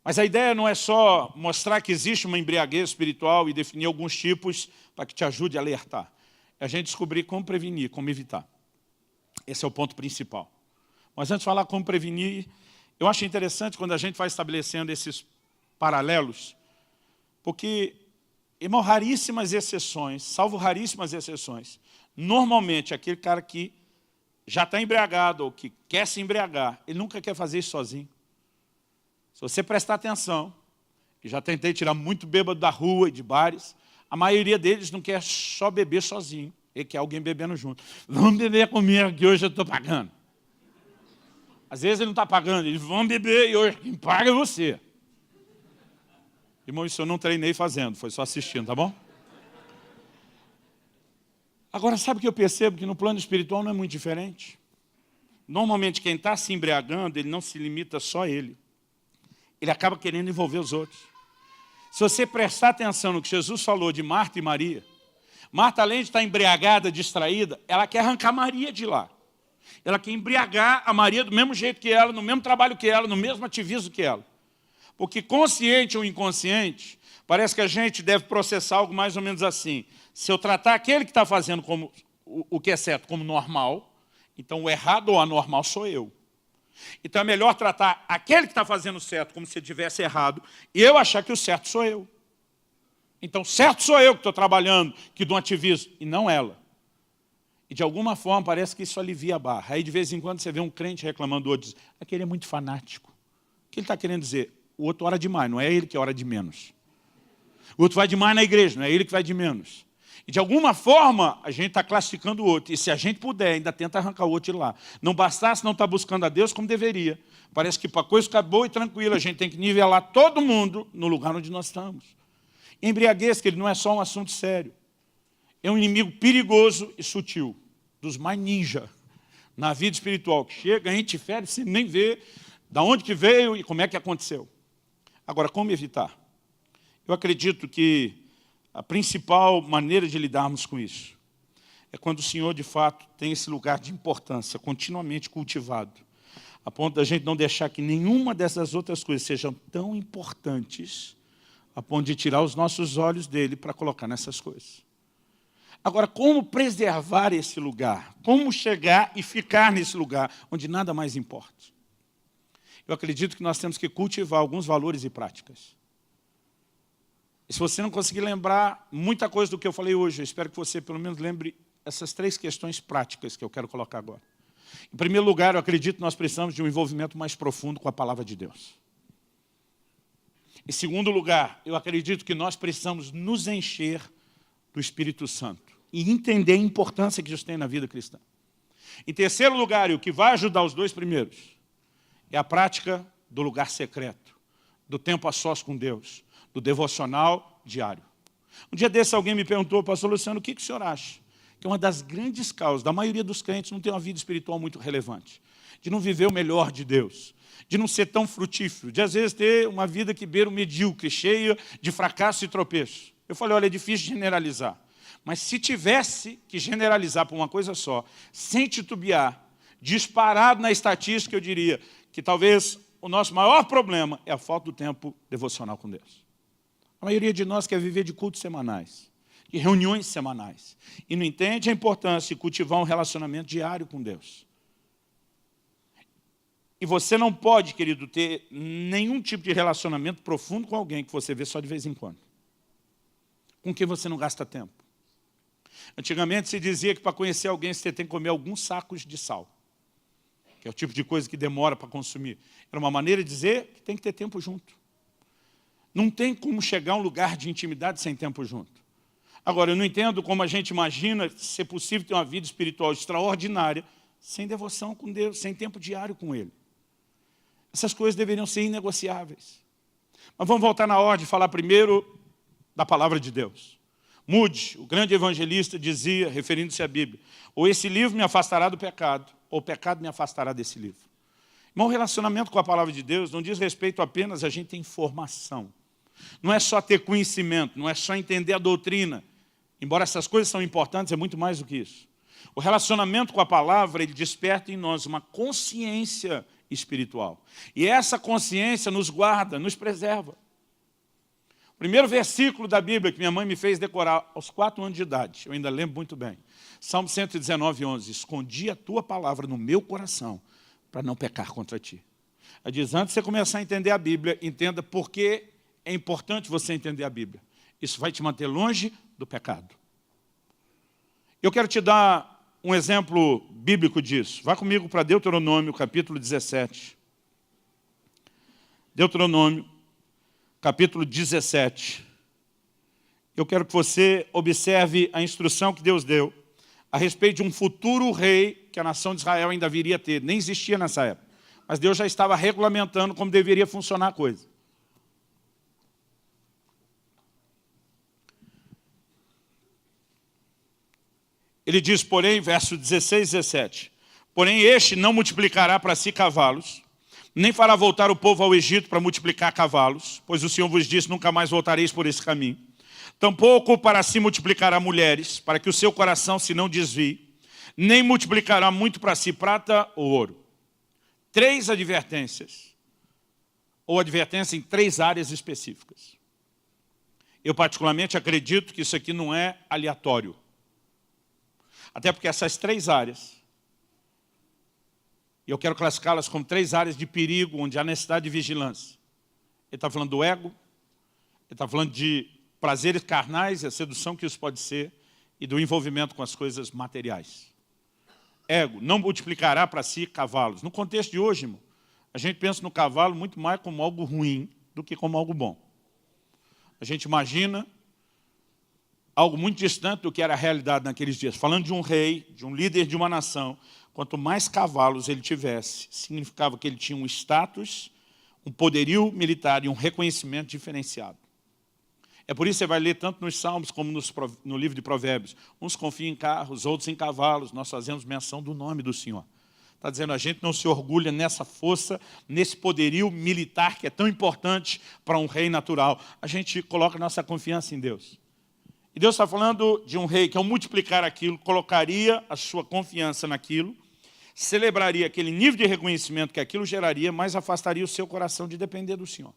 Mas a ideia não é só mostrar que existe uma embriaguez espiritual e definir alguns tipos para que te ajude a alertar. É a gente descobrir como prevenir, como evitar. Esse é o ponto principal. Mas antes de falar como prevenir, eu acho interessante quando a gente vai estabelecendo esses paralelos, porque, irmão, raríssimas exceções, salvo raríssimas exceções, normalmente aquele cara que já está embriagado ou que quer se embriagar, ele nunca quer fazer isso sozinho. Se você prestar atenção, que já tentei tirar muito bêbado da rua e de bares, a maioria deles não quer só beber sozinho, ele quer alguém bebendo junto. Vamos beber comigo que hoje eu estou pagando. Às vezes ele não está pagando, eles vão beber e hoje quem paga é você. Irmão, isso eu não treinei fazendo, foi só assistindo, tá bom? Agora, sabe o que eu percebo? Que no plano espiritual não é muito diferente. normalmente quem está se embriagando, ele não se limita só a ele. Ele acaba querendo envolver os outros. Se você prestar atenção no que Jesus falou de Marta e Maria, Marta, além de estar embriagada, distraída, ela quer arrancar Maria de lá. Ela quer embriagar a Maria do mesmo jeito que ela, no mesmo trabalho que ela, no mesmo ativismo que ela. Porque consciente ou inconsciente, parece que a gente deve processar algo mais ou menos assim. Se eu tratar aquele que está fazendo como, o que é certo como normal, então o errado ou anormal sou eu. Então é melhor tratar aquele que está fazendo certo como se ele tivesse errado e eu achar que o certo sou eu. Então certo sou eu que estou trabalhando, que dou um ativismo, e não ela. E de alguma forma parece que isso alivia a barra. Aí de vez em quando você vê um crente reclamando do outro, diz, aquele é muito fanático. O que ele está querendo dizer? O outro ora demais, não é ele que ora de menos. O outro vai demais na igreja, não é ele que vai de menos. E de alguma forma a gente está classificando o outro. E se a gente puder, ainda tenta arrancar o outro de lá. Não bastasse não estar buscando a Deus como deveria. Parece que para a coisa ficar boa e tranquila, a gente tem que nivelar todo mundo no lugar onde nós estamos. Embriaguez, que ele não é só um assunto sério. É um inimigo perigoso e sutil, dos mais ninja na vida espiritual, que chega, a gente fere sem nem ver de onde que veio e como é que aconteceu. Agora, como evitar? Eu acredito que a principal maneira de lidarmos com isso é quando o Senhor, de fato, tem esse lugar de importância continuamente cultivado, a ponto da gente não deixar que nenhuma dessas outras coisas sejam tão importantes a ponto de tirar os nossos olhos dele para colocar nessas coisas. Agora, como preservar esse lugar? Como chegar e ficar nesse lugar onde nada mais importa? Eu acredito que nós temos que cultivar alguns valores e práticas. E se você não conseguir lembrar muita coisa do que eu falei hoje, eu espero que você pelo menos lembre essas 3 questões práticas que eu quero colocar agora. Em primeiro lugar, eu acredito que nós precisamos de um envolvimento mais profundo com a palavra de Deus. Em segundo lugar, eu acredito que nós precisamos nos encher do Espírito Santo e entender a importância que isso tem na vida cristã. Em terceiro lugar, e o que vai ajudar os 2 primeiros, é a prática do lugar secreto, do tempo a sós com Deus, do devocional diário. Um dia desse alguém me perguntou, pastor Luciano, o que o senhor acha? Que uma das grandes causas da maioria dos crentes não tem uma vida espiritual muito relevante, de não viver o melhor de Deus, de não ser tão frutífero, de às vezes ter uma vida que beira o medíocre, cheia de fracasso e tropeço. Eu falei, olha, é difícil generalizar, mas se tivesse que generalizar por uma coisa só, sem titubear, disparado na estatística, eu diria que talvez o nosso maior problema é a falta do tempo devocional com Deus. A maioria de nós quer viver de cultos semanais, de reuniões semanais, e não entende a importância de cultivar um relacionamento diário com Deus. E você não pode, querido, ter nenhum tipo de relacionamento profundo com alguém que você vê só de vez em quando, com quem você não gasta tempo. Antigamente se dizia que para conhecer alguém você tem que comer alguns sacos de sal, que é o tipo de coisa que demora para consumir. Era uma maneira de dizer que tem que ter tempo junto. Não tem como chegar a um lugar de intimidade sem tempo junto. Agora, eu não entendo como a gente imagina ser possível ter uma vida espiritual extraordinária sem devoção com Deus, sem tempo diário com Ele. Essas coisas deveriam ser inegociáveis. Mas vamos voltar na ordem e falar primeiro da palavra de Deus. Moody, o grande evangelista, dizia, referindo-se à Bíblia, ou esse livro me afastará do pecado, ou o pecado me afastará desse livro. Irmão, o relacionamento com a palavra de Deus não diz respeito apenas a gente ter informação. Não é só ter conhecimento, não é só entender a doutrina. Embora essas coisas são importantes, é muito mais do que isso. O relacionamento com a palavra, ele desperta em nós uma consciência espiritual. E essa consciência nos guarda, nos preserva. O primeiro versículo da Bíblia que minha mãe me fez decorar aos 4 anos de idade, eu ainda lembro muito bem. Salmo 119, 11. Escondi a tua palavra no meu coração, para não pecar contra ti. Ela diz, antes de você começar a entender a Bíblia, entenda por que é importante você entender a Bíblia. Isso vai te manter longe do pecado. Eu quero te dar um exemplo bíblico disso. Vá comigo para Deuteronômio, capítulo 17. Deuteronômio, capítulo 17. Eu quero que você observe a instrução que Deus deu a respeito de um futuro rei que a nação de Israel ainda viria a ter. Nem existia nessa época. Mas Deus já estava regulamentando como deveria funcionar a coisa. Ele diz, porém, verso 16 e 17, Porém, este não multiplicará para si cavalos, nem fará voltar o povo ao Egito para multiplicar cavalos, pois o Senhor vos disse, nunca mais voltareis por esse caminho. Tampouco para si multiplicará mulheres, para que o seu coração se não desvie, nem multiplicará muito para si prata ou ouro. 3 advertências, ou advertência em 3 áreas específicas. Eu particularmente acredito que isso aqui não é aleatório. Até porque essas 3 áreas, e eu quero classificá-las como 3 áreas de perigo, onde há necessidade de vigilância. Ele está falando do ego, ele está falando de prazeres carnais, a sedução que isso pode ser, e do envolvimento com as coisas materiais. Ego, não multiplicará para si cavalos. No contexto de hoje, irmão, a gente pensa no cavalo muito mais como algo ruim do que como algo bom. A gente imagina algo muito distante do que era a realidade naqueles dias. Falando de um rei, de um líder de uma nação, quanto mais cavalos ele tivesse, significava que ele tinha um status, um poderio militar e um reconhecimento diferenciado. É por isso que você vai ler tanto nos Salmos como no livro de Provérbios. Uns confiam em carros, outros em cavalos. Nós fazemos menção do nome do Senhor. Está dizendo, a gente não se orgulha nessa força, nesse poderio militar que é tão importante para um rei natural. A gente coloca nossa confiança em Deus. E Deus está falando de um rei que, ao multiplicar aquilo, colocaria a sua confiança naquilo, celebraria aquele nível de reconhecimento que aquilo geraria, mas afastaria o seu coração de depender do Senhor.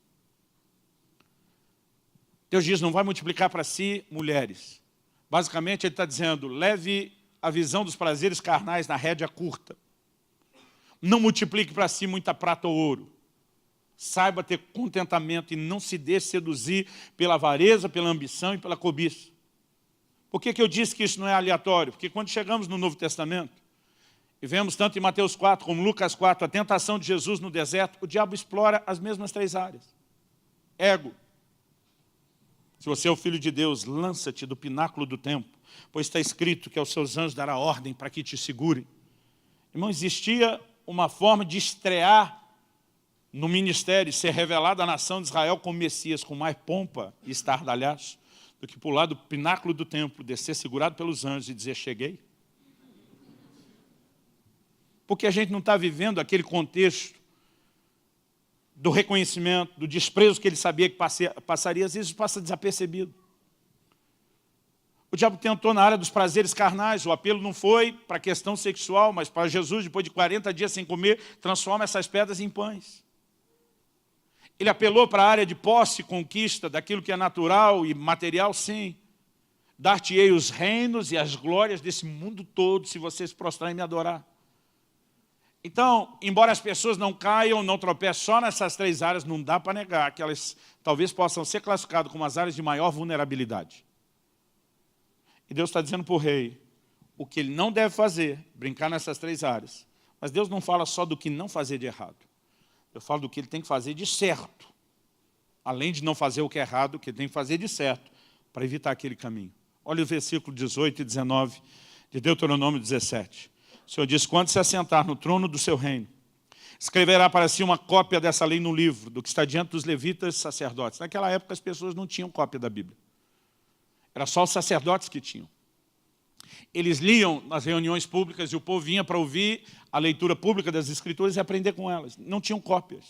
Deus diz, não vai multiplicar para si mulheres. Basicamente, ele está dizendo, leve a visão dos prazeres carnais na rédea curta. Não multiplique para si muita prata ou ouro. Saiba ter contentamento e não se deixe seduzir pela avareza, pela ambição e pela cobiça. Por que eu disse que isso não é aleatório? Porque quando chegamos no Novo Testamento, e vemos tanto em Mateus 4 como Lucas 4, a tentação de Jesus no deserto, o diabo explora as mesmas 3 áreas. Ego. Se você é o Filho de Deus, lança-te do pináculo do templo, pois está escrito que aos seus anjos dará ordem para que te segurem. Irmão, existia uma forma de estrear no ministério, ser revelado à nação de Israel como Messias, com mais pompa e estardalhaço, do que pular do pináculo do templo, descer segurado pelos anjos e dizer, cheguei. Porque a gente não está vivendo aquele contexto do reconhecimento, do desprezo que ele sabia que passaria, às vezes passa desapercebido. O diabo tentou na área dos prazeres carnais, o apelo não foi para a questão sexual, mas para Jesus, depois de 40 dias sem comer, transforma essas pedras em pães. Ele apelou para a área de posse e conquista, daquilo que é natural e material, sim. Dar-te-ei os reinos e as glórias desse mundo todo, se você se prostrar e me adorar. Então, embora as pessoas não caiam, não tropecem só nessas 3 áreas, não dá para negar que elas talvez possam ser classificadas como as áreas de maior vulnerabilidade. E Deus está dizendo para o rei o que ele não deve fazer, brincar nessas 3 áreas. Mas Deus não fala só do que não fazer de errado. Eu falo do que ele tem que fazer de certo. Além de não fazer o que é errado, o que ele tem que fazer de certo, para evitar aquele caminho. Olha o versículo 18 e 19 de Deuteronômio 17. O Senhor diz, quando se assentar no trono do seu reino, escreverá para si uma cópia dessa lei no livro, do que está diante dos levitas e sacerdotes. Naquela época as pessoas não tinham cópia da Bíblia. Era só os sacerdotes que tinham. Eles liam nas reuniões públicas e o povo vinha para ouvir a leitura pública das Escrituras e aprender com elas. Não tinham cópias.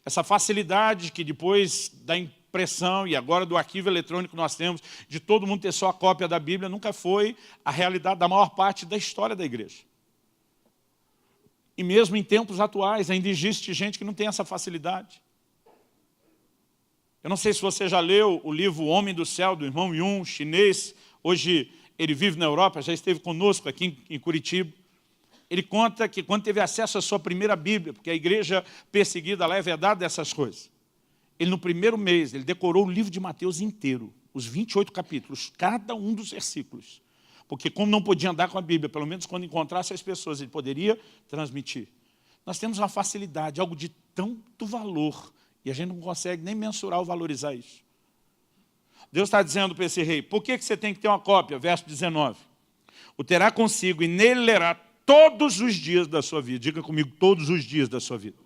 Essa facilidade que depois da impressão e agora do arquivo eletrônico nós temos, de todo mundo ter só a cópia da Bíblia, nunca foi a realidade da maior parte da história da igreja. E mesmo em tempos atuais, ainda existe gente que não tem essa facilidade. Eu não sei se você já leu o livro O Homem do Céu, do irmão Yun, chinês. Hoje ele vive na Europa, já esteve conosco aqui em Curitiba. Ele conta que quando teve acesso à sua primeira Bíblia, porque a igreja perseguida lá é vedada dessas coisas, ele no primeiro mês, ele decorou o livro de Mateus inteiro, os 28 capítulos, cada um dos versículos. Porque como não podia andar com a Bíblia, pelo menos quando encontrasse as pessoas, ele poderia transmitir. Nós temos uma facilidade, algo de tanto valor, e a gente não consegue nem mensurar ou valorizar isso. Deus está dizendo para esse rei, por que você tem que ter uma cópia? Verso 19. O terá consigo e nele lerá todos os dias da sua vida. Diga comigo, todos os dias da sua vida.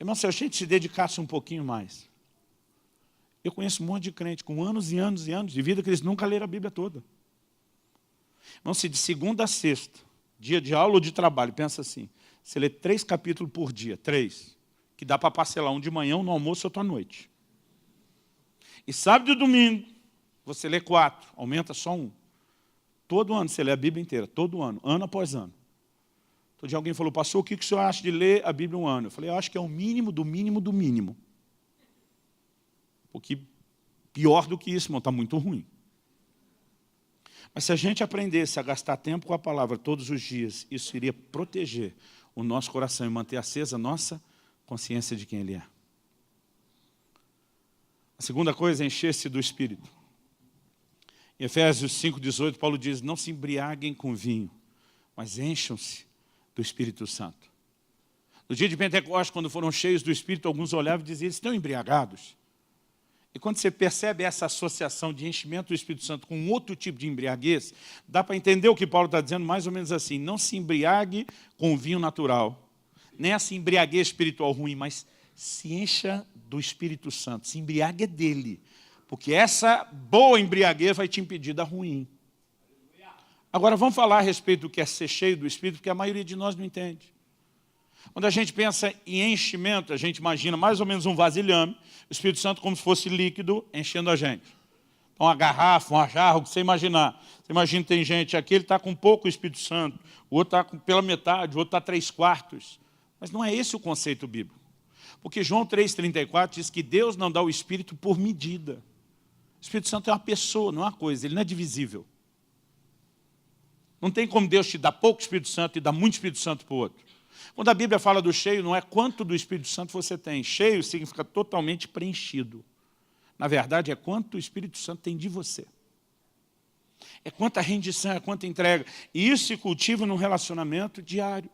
Irmão, se a gente se dedicasse um pouquinho mais. Eu conheço um monte de crente com anos e anos e anos de vida que eles nunca leram a Bíblia toda. Não, se de segunda a sexta, dia de aula ou de trabalho, pensa assim, você lê 3 capítulos por dia, 3, que dá para parcelar um de manhã, um no almoço e outro à noite. E sábado e domingo, você lê 4, aumenta só 1. Todo ano você lê a Bíblia inteira, todo ano após ano. Todo dia alguém falou, pastor, o que o senhor acha de ler a Bíblia um ano? Eu falei, eu acho que é o mínimo do mínimo do mínimo. Porque pior do que isso, irmão, está muito ruim. Mas se a gente aprendesse a gastar tempo com a palavra todos os dias, isso iria proteger o nosso coração e manter acesa a nossa consciência de quem Ele é. A segunda coisa é encher-se do Espírito. Em Efésios 5,18, Paulo diz, não se embriaguem com vinho, mas encham-se do Espírito Santo. No dia de Pentecostes, quando foram cheios do Espírito, alguns olhavam e diziam, eles estão embriagados. E quando você percebe essa associação de enchimento do Espírito Santo com outro tipo de embriaguez, dá para entender o que Paulo está dizendo mais ou menos assim, não se embriague com o vinho natural, nem essa embriaguez espiritual ruim, mas se encha do Espírito Santo, se embriague dele, porque essa boa embriaguez vai te impedir da ruim. Agora vamos falar a respeito do que é ser cheio do Espírito, porque a maioria de nós não entende. Quando a gente pensa em enchimento, a gente imagina mais ou menos um vasilhame, o Espírito Santo como se fosse líquido enchendo a gente. Então, uma garrafa, uma jarra, o que você imaginar. Você imagina que tem gente aqui, ele está com pouco Espírito Santo, o outro está pela metade, o outro está 3/4. Mas não é esse o conceito bíblico. Porque João 3,34 diz que Deus não dá o Espírito por medida. O Espírito Santo é uma pessoa, não é uma coisa, ele não é divisível. Não tem como Deus te dar pouco Espírito Santo e dar muito Espírito Santo para o outro. Quando a Bíblia fala do cheio, não é quanto do Espírito Santo você tem. Cheio significa totalmente preenchido. Na verdade, é quanto o Espírito Santo tem de você. É quanta rendição, é quanta entrega. E isso se cultiva num relacionamento diário.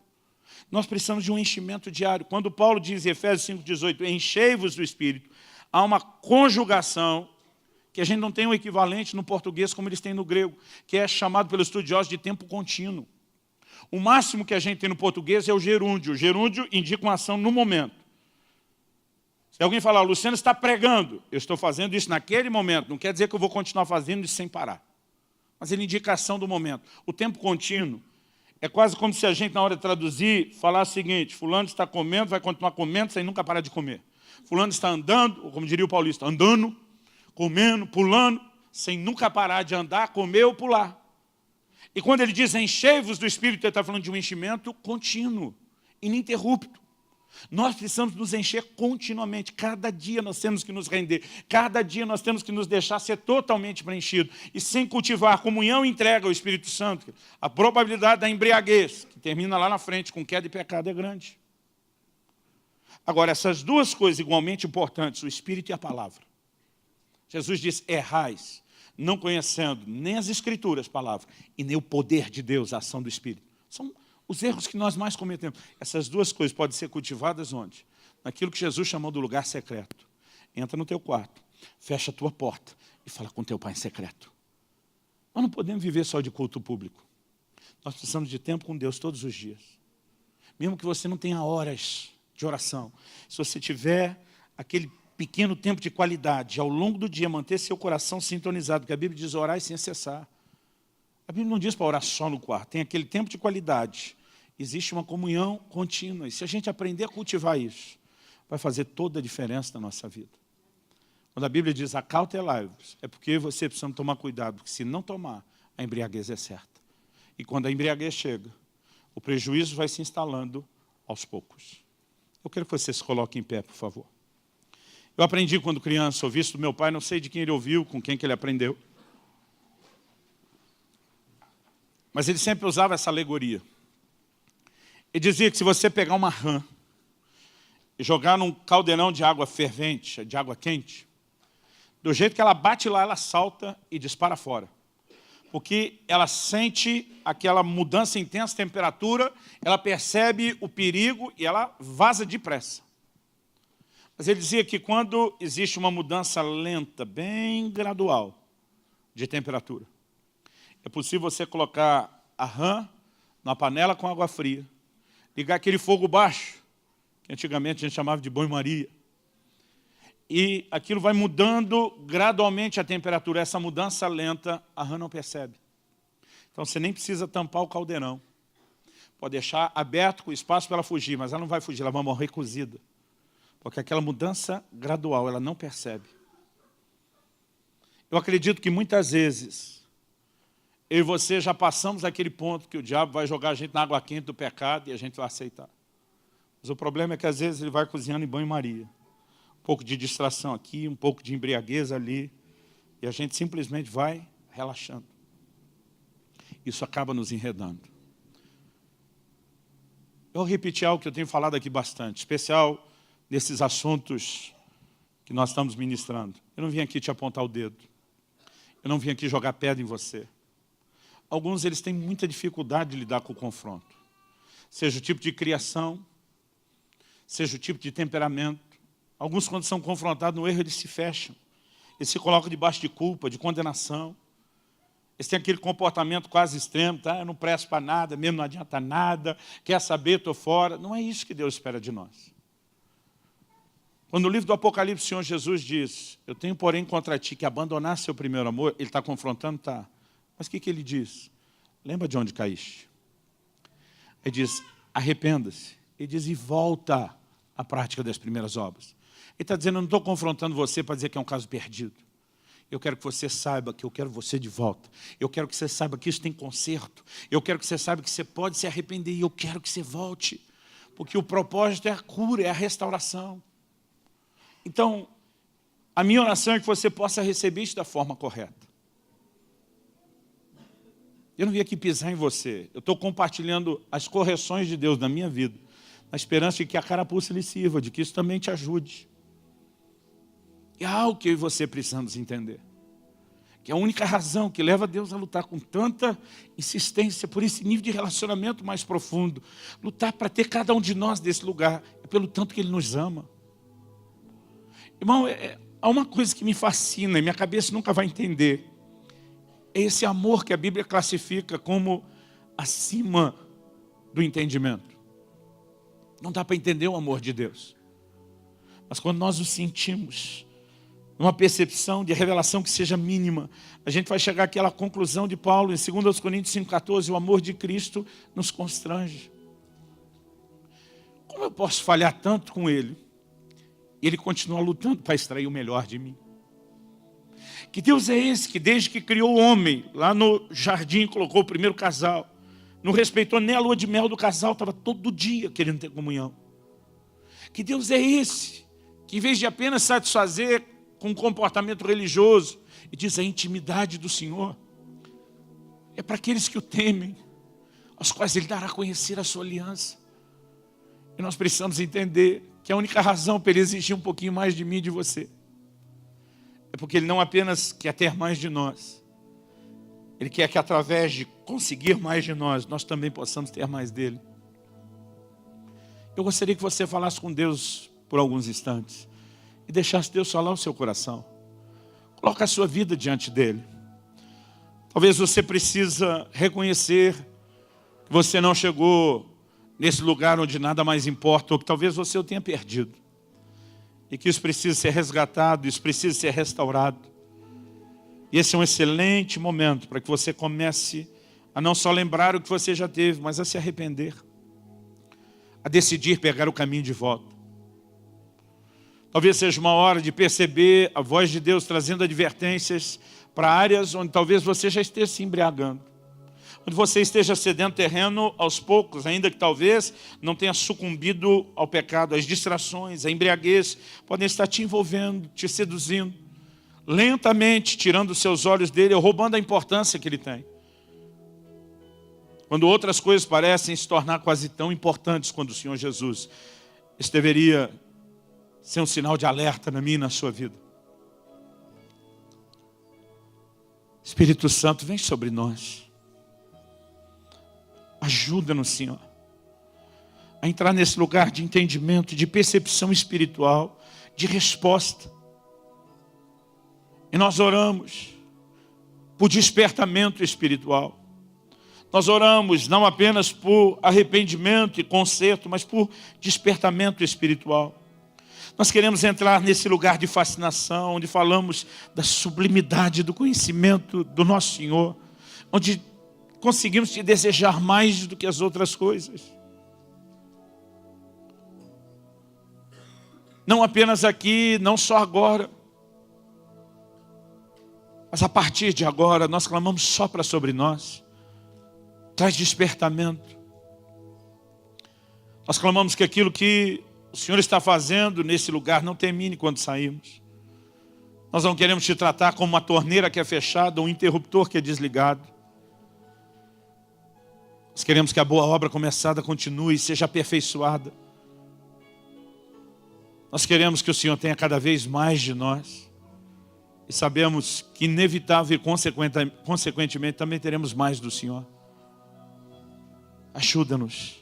Nós precisamos de um enchimento diário. Quando Paulo diz em Efésios 5,18, enchei-vos do Espírito, há uma conjugação que a gente não tem um equivalente no português como eles têm no grego, que é chamado pelos estudiosos de tempo contínuo. O máximo que a gente tem no português é o gerúndio. O gerúndio indica uma ação no momento. Se alguém falar, Luciano está pregando, eu estou fazendo isso naquele momento, não quer dizer que eu vou continuar fazendo isso sem parar. Mas ele indica a ação do momento. O tempo contínuo é quase como se a gente, na hora de traduzir, falasse o seguinte, fulano está comendo, vai continuar comendo sem nunca parar de comer. Fulano está andando, ou como diria o paulista, andando, comendo, pulando, sem nunca parar de andar, comer ou pular. E quando ele diz enchei-vos do Espírito, ele está falando de um enchimento contínuo, ininterrupto. Nós precisamos nos encher continuamente. Cada dia nós temos que nos render. Cada dia nós temos que nos deixar ser totalmente preenchido. E sem cultivar comunhão e entrega ao Espírito Santo, a probabilidade da embriaguez, que termina lá na frente com queda e pecado, é grande. Agora, essas duas coisas igualmente importantes, o Espírito e a palavra. Jesus disse, errais, não conhecendo nem as Escrituras, palavra, e nem o poder de Deus, a ação do Espírito. São os erros que nós mais cometemos. Essas duas coisas podem ser cultivadas onde? Naquilo que Jesus chamou do lugar secreto. Entra no teu quarto, fecha a tua porta e fala com teu pai em secreto. Nós não podemos viver só de culto público. Nós precisamos de tempo com Deus todos os dias. Mesmo que você não tenha horas de oração, se você tiver aquele pequeno tempo de qualidade, ao longo do dia, manter seu coração sintonizado, porque a Bíblia diz orar sem cessar. A Bíblia não diz para orar só no quarto, tem aquele tempo de qualidade. Existe uma comunhão contínua, e se a gente aprender a cultivar isso, vai fazer toda a diferença na nossa vida. Quando a Bíblia diz acautelai-vos, é porque você precisa tomar cuidado, porque se não tomar, a embriaguez é certa. E quando a embriaguez chega, o prejuízo vai se instalando aos poucos. Eu quero que você se coloque em pé, por favor. Eu aprendi quando criança, ouvi isso do meu pai, não sei de quem ele ouviu, com quem que ele aprendeu. Mas ele sempre usava essa alegoria. Ele dizia que se você pegar uma rã e jogar num caldeirão de água fervente, de água quente, do jeito que ela bate lá, ela salta e dispara fora. Porque ela sente aquela mudança intensa de temperatura, ela percebe o perigo e ela vaza depressa. Mas ele dizia que quando existe uma mudança lenta, bem gradual, de temperatura, é possível você colocar a rã na panela com água fria, ligar aquele fogo baixo, que antigamente a gente chamava de banho-maria, e aquilo vai mudando gradualmente a temperatura. Essa mudança lenta, a rã não percebe. Então você nem precisa tampar o caldeirão. Pode deixar aberto com espaço para ela fugir, mas ela não vai fugir, ela vai morrer cozida. Porque aquela mudança gradual, ela não percebe. Eu acredito que muitas vezes, eu e você já passamos aquele ponto que o diabo vai jogar a gente na água quente do pecado e a gente vai aceitar. Mas o problema é que às vezes ele vai cozinhando em banho-maria. Um pouco de distração aqui, um pouco de embriaguez ali, e a gente simplesmente vai relaxando. Isso acaba nos enredando. Eu vou repetir algo que eu tenho falado aqui bastante, especial nesses assuntos que nós estamos ministrando. Eu não vim aqui te apontar o dedo. Eu não vim aqui jogar pedra em você. Alguns eles têm muita dificuldade de lidar com o confronto. Seja o tipo de criação, seja o tipo de temperamento. Alguns, quando são confrontados no erro, eles se fecham. Eles se colocam debaixo de culpa, de condenação. Eles têm aquele comportamento quase extremo, tá? Eu não presto para nada, mesmo não adianta nada, quer saber, estou fora. Não é isso que Deus espera de nós. Quando no livro do Apocalipse o Senhor Jesus diz, eu tenho porém contra ti que abandonar seu primeiro amor, ele está confrontando, tá. Mas o que ele diz? Lembra de onde caíste? Ele diz, arrependa-se. Ele diz, e volta à prática das primeiras obras. Ele está dizendo, eu não estou confrontando você para dizer que é um caso perdido. Eu quero que você saiba que eu quero você de volta. Eu quero que você saiba que isso tem conserto. Eu quero que você saiba que você pode se arrepender e eu quero que você volte. Porque o propósito é a cura, é a restauração. Então, a minha oração é que você possa receber isso da forma correta. Eu não vim aqui pisar em você. Eu estou compartilhando as correções de Deus na minha vida, na esperança de que a carapuça lhe sirva, de que isso também te ajude. É algo que eu e você precisamos entender. Que é a única razão que leva Deus a lutar com tanta insistência por esse nível de relacionamento mais profundo. Lutar para ter cada um de nós desse lugar. É pelo tanto que Ele nos ama. Irmão, há uma coisa que me fascina e minha cabeça nunca vai entender. É esse amor que a Bíblia classifica como acima do entendimento. Não dá para entender o amor de Deus. Mas quando nós o sentimos, uma percepção de revelação que seja mínima, a gente vai chegar àquela conclusão de Paulo em 2 Coríntios 5,14, o amor de Cristo nos constrange. Como eu posso falhar tanto com Ele? E Ele continua lutando para extrair o melhor de mim. Que Deus é esse que desde que criou o homem, lá no jardim colocou o primeiro casal, não respeitou nem a lua de mel do casal, estava todo dia querendo ter comunhão. Que Deus é esse que em vez de apenas satisfazer com um comportamento religioso, e diz a intimidade do Senhor, é para aqueles que o temem, aos quais Ele dará a conhecer a sua aliança. E nós precisamos entender que a única razão para Ele exigir um pouquinho mais de mim e de você, é porque Ele não apenas quer ter mais de nós, Ele quer que através de conseguir mais de nós, nós também possamos ter mais dEle. Eu gostaria que você falasse com Deus por alguns instantes e deixasse Deus falar o seu coração. Coloque a sua vida diante dEle. Talvez você precisa reconhecer que você não chegou nesse lugar onde nada mais importa, ou que talvez você o tenha perdido. E que isso precisa ser resgatado, isso precisa ser restaurado. E esse é um excelente momento para que você comece a não só lembrar o que você já teve, mas a se arrepender. A decidir pegar o caminho de volta. Talvez seja uma hora de perceber a voz de Deus trazendo advertências para áreas onde talvez você já esteja se embriagando. Onde você esteja cedendo terreno aos poucos, ainda que talvez não tenha sucumbido ao pecado. As distrações, a embriaguez podem estar te envolvendo, te seduzindo. Lentamente tirando os seus olhos dele, ou roubando a importância que ele tem. Quando outras coisas parecem se tornar quase tão importantes quanto o Senhor Jesus. Isso deveria ser um sinal de alerta na minha e na sua vida. Espírito Santo, vem sobre nós. Ajuda-nos, Senhor, a entrar nesse lugar de entendimento, de percepção espiritual, de resposta. E nós oramos por despertamento espiritual. Nós oramos não apenas por arrependimento e conserto, mas por despertamento espiritual. Nós queremos entrar nesse lugar de fascinação, onde falamos da sublimidade do conhecimento do nosso Senhor, onde conseguimos te desejar mais do que as outras coisas. Não apenas aqui, não só agora, mas a partir de agora nós clamamos sopra sobre nós, traz despertamento. Nós clamamos que aquilo que o Senhor está fazendo nesse lugar não termine quando sairmos. Nós não queremos te tratar como uma torneira que é fechada, um interruptor que é desligado. Nós queremos que a boa obra começada continue e seja aperfeiçoada. Nós queremos que o Senhor tenha cada vez mais de nós. E sabemos que inevitável e consequentemente também teremos mais do Senhor. Ajuda-nos.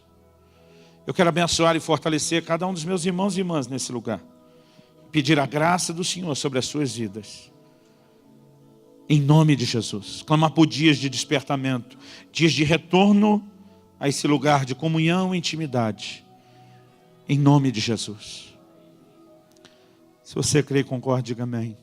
Eu quero abençoar e fortalecer cada um dos meus irmãos e irmãs nesse lugar. Pedir a graça do Senhor sobre as suas vidas. Em nome de Jesus. Clamar por dias de despertamento. Dias de retorno a esse lugar de comunhão e intimidade. Em nome de Jesus. Se você crê e concorda, diga amém.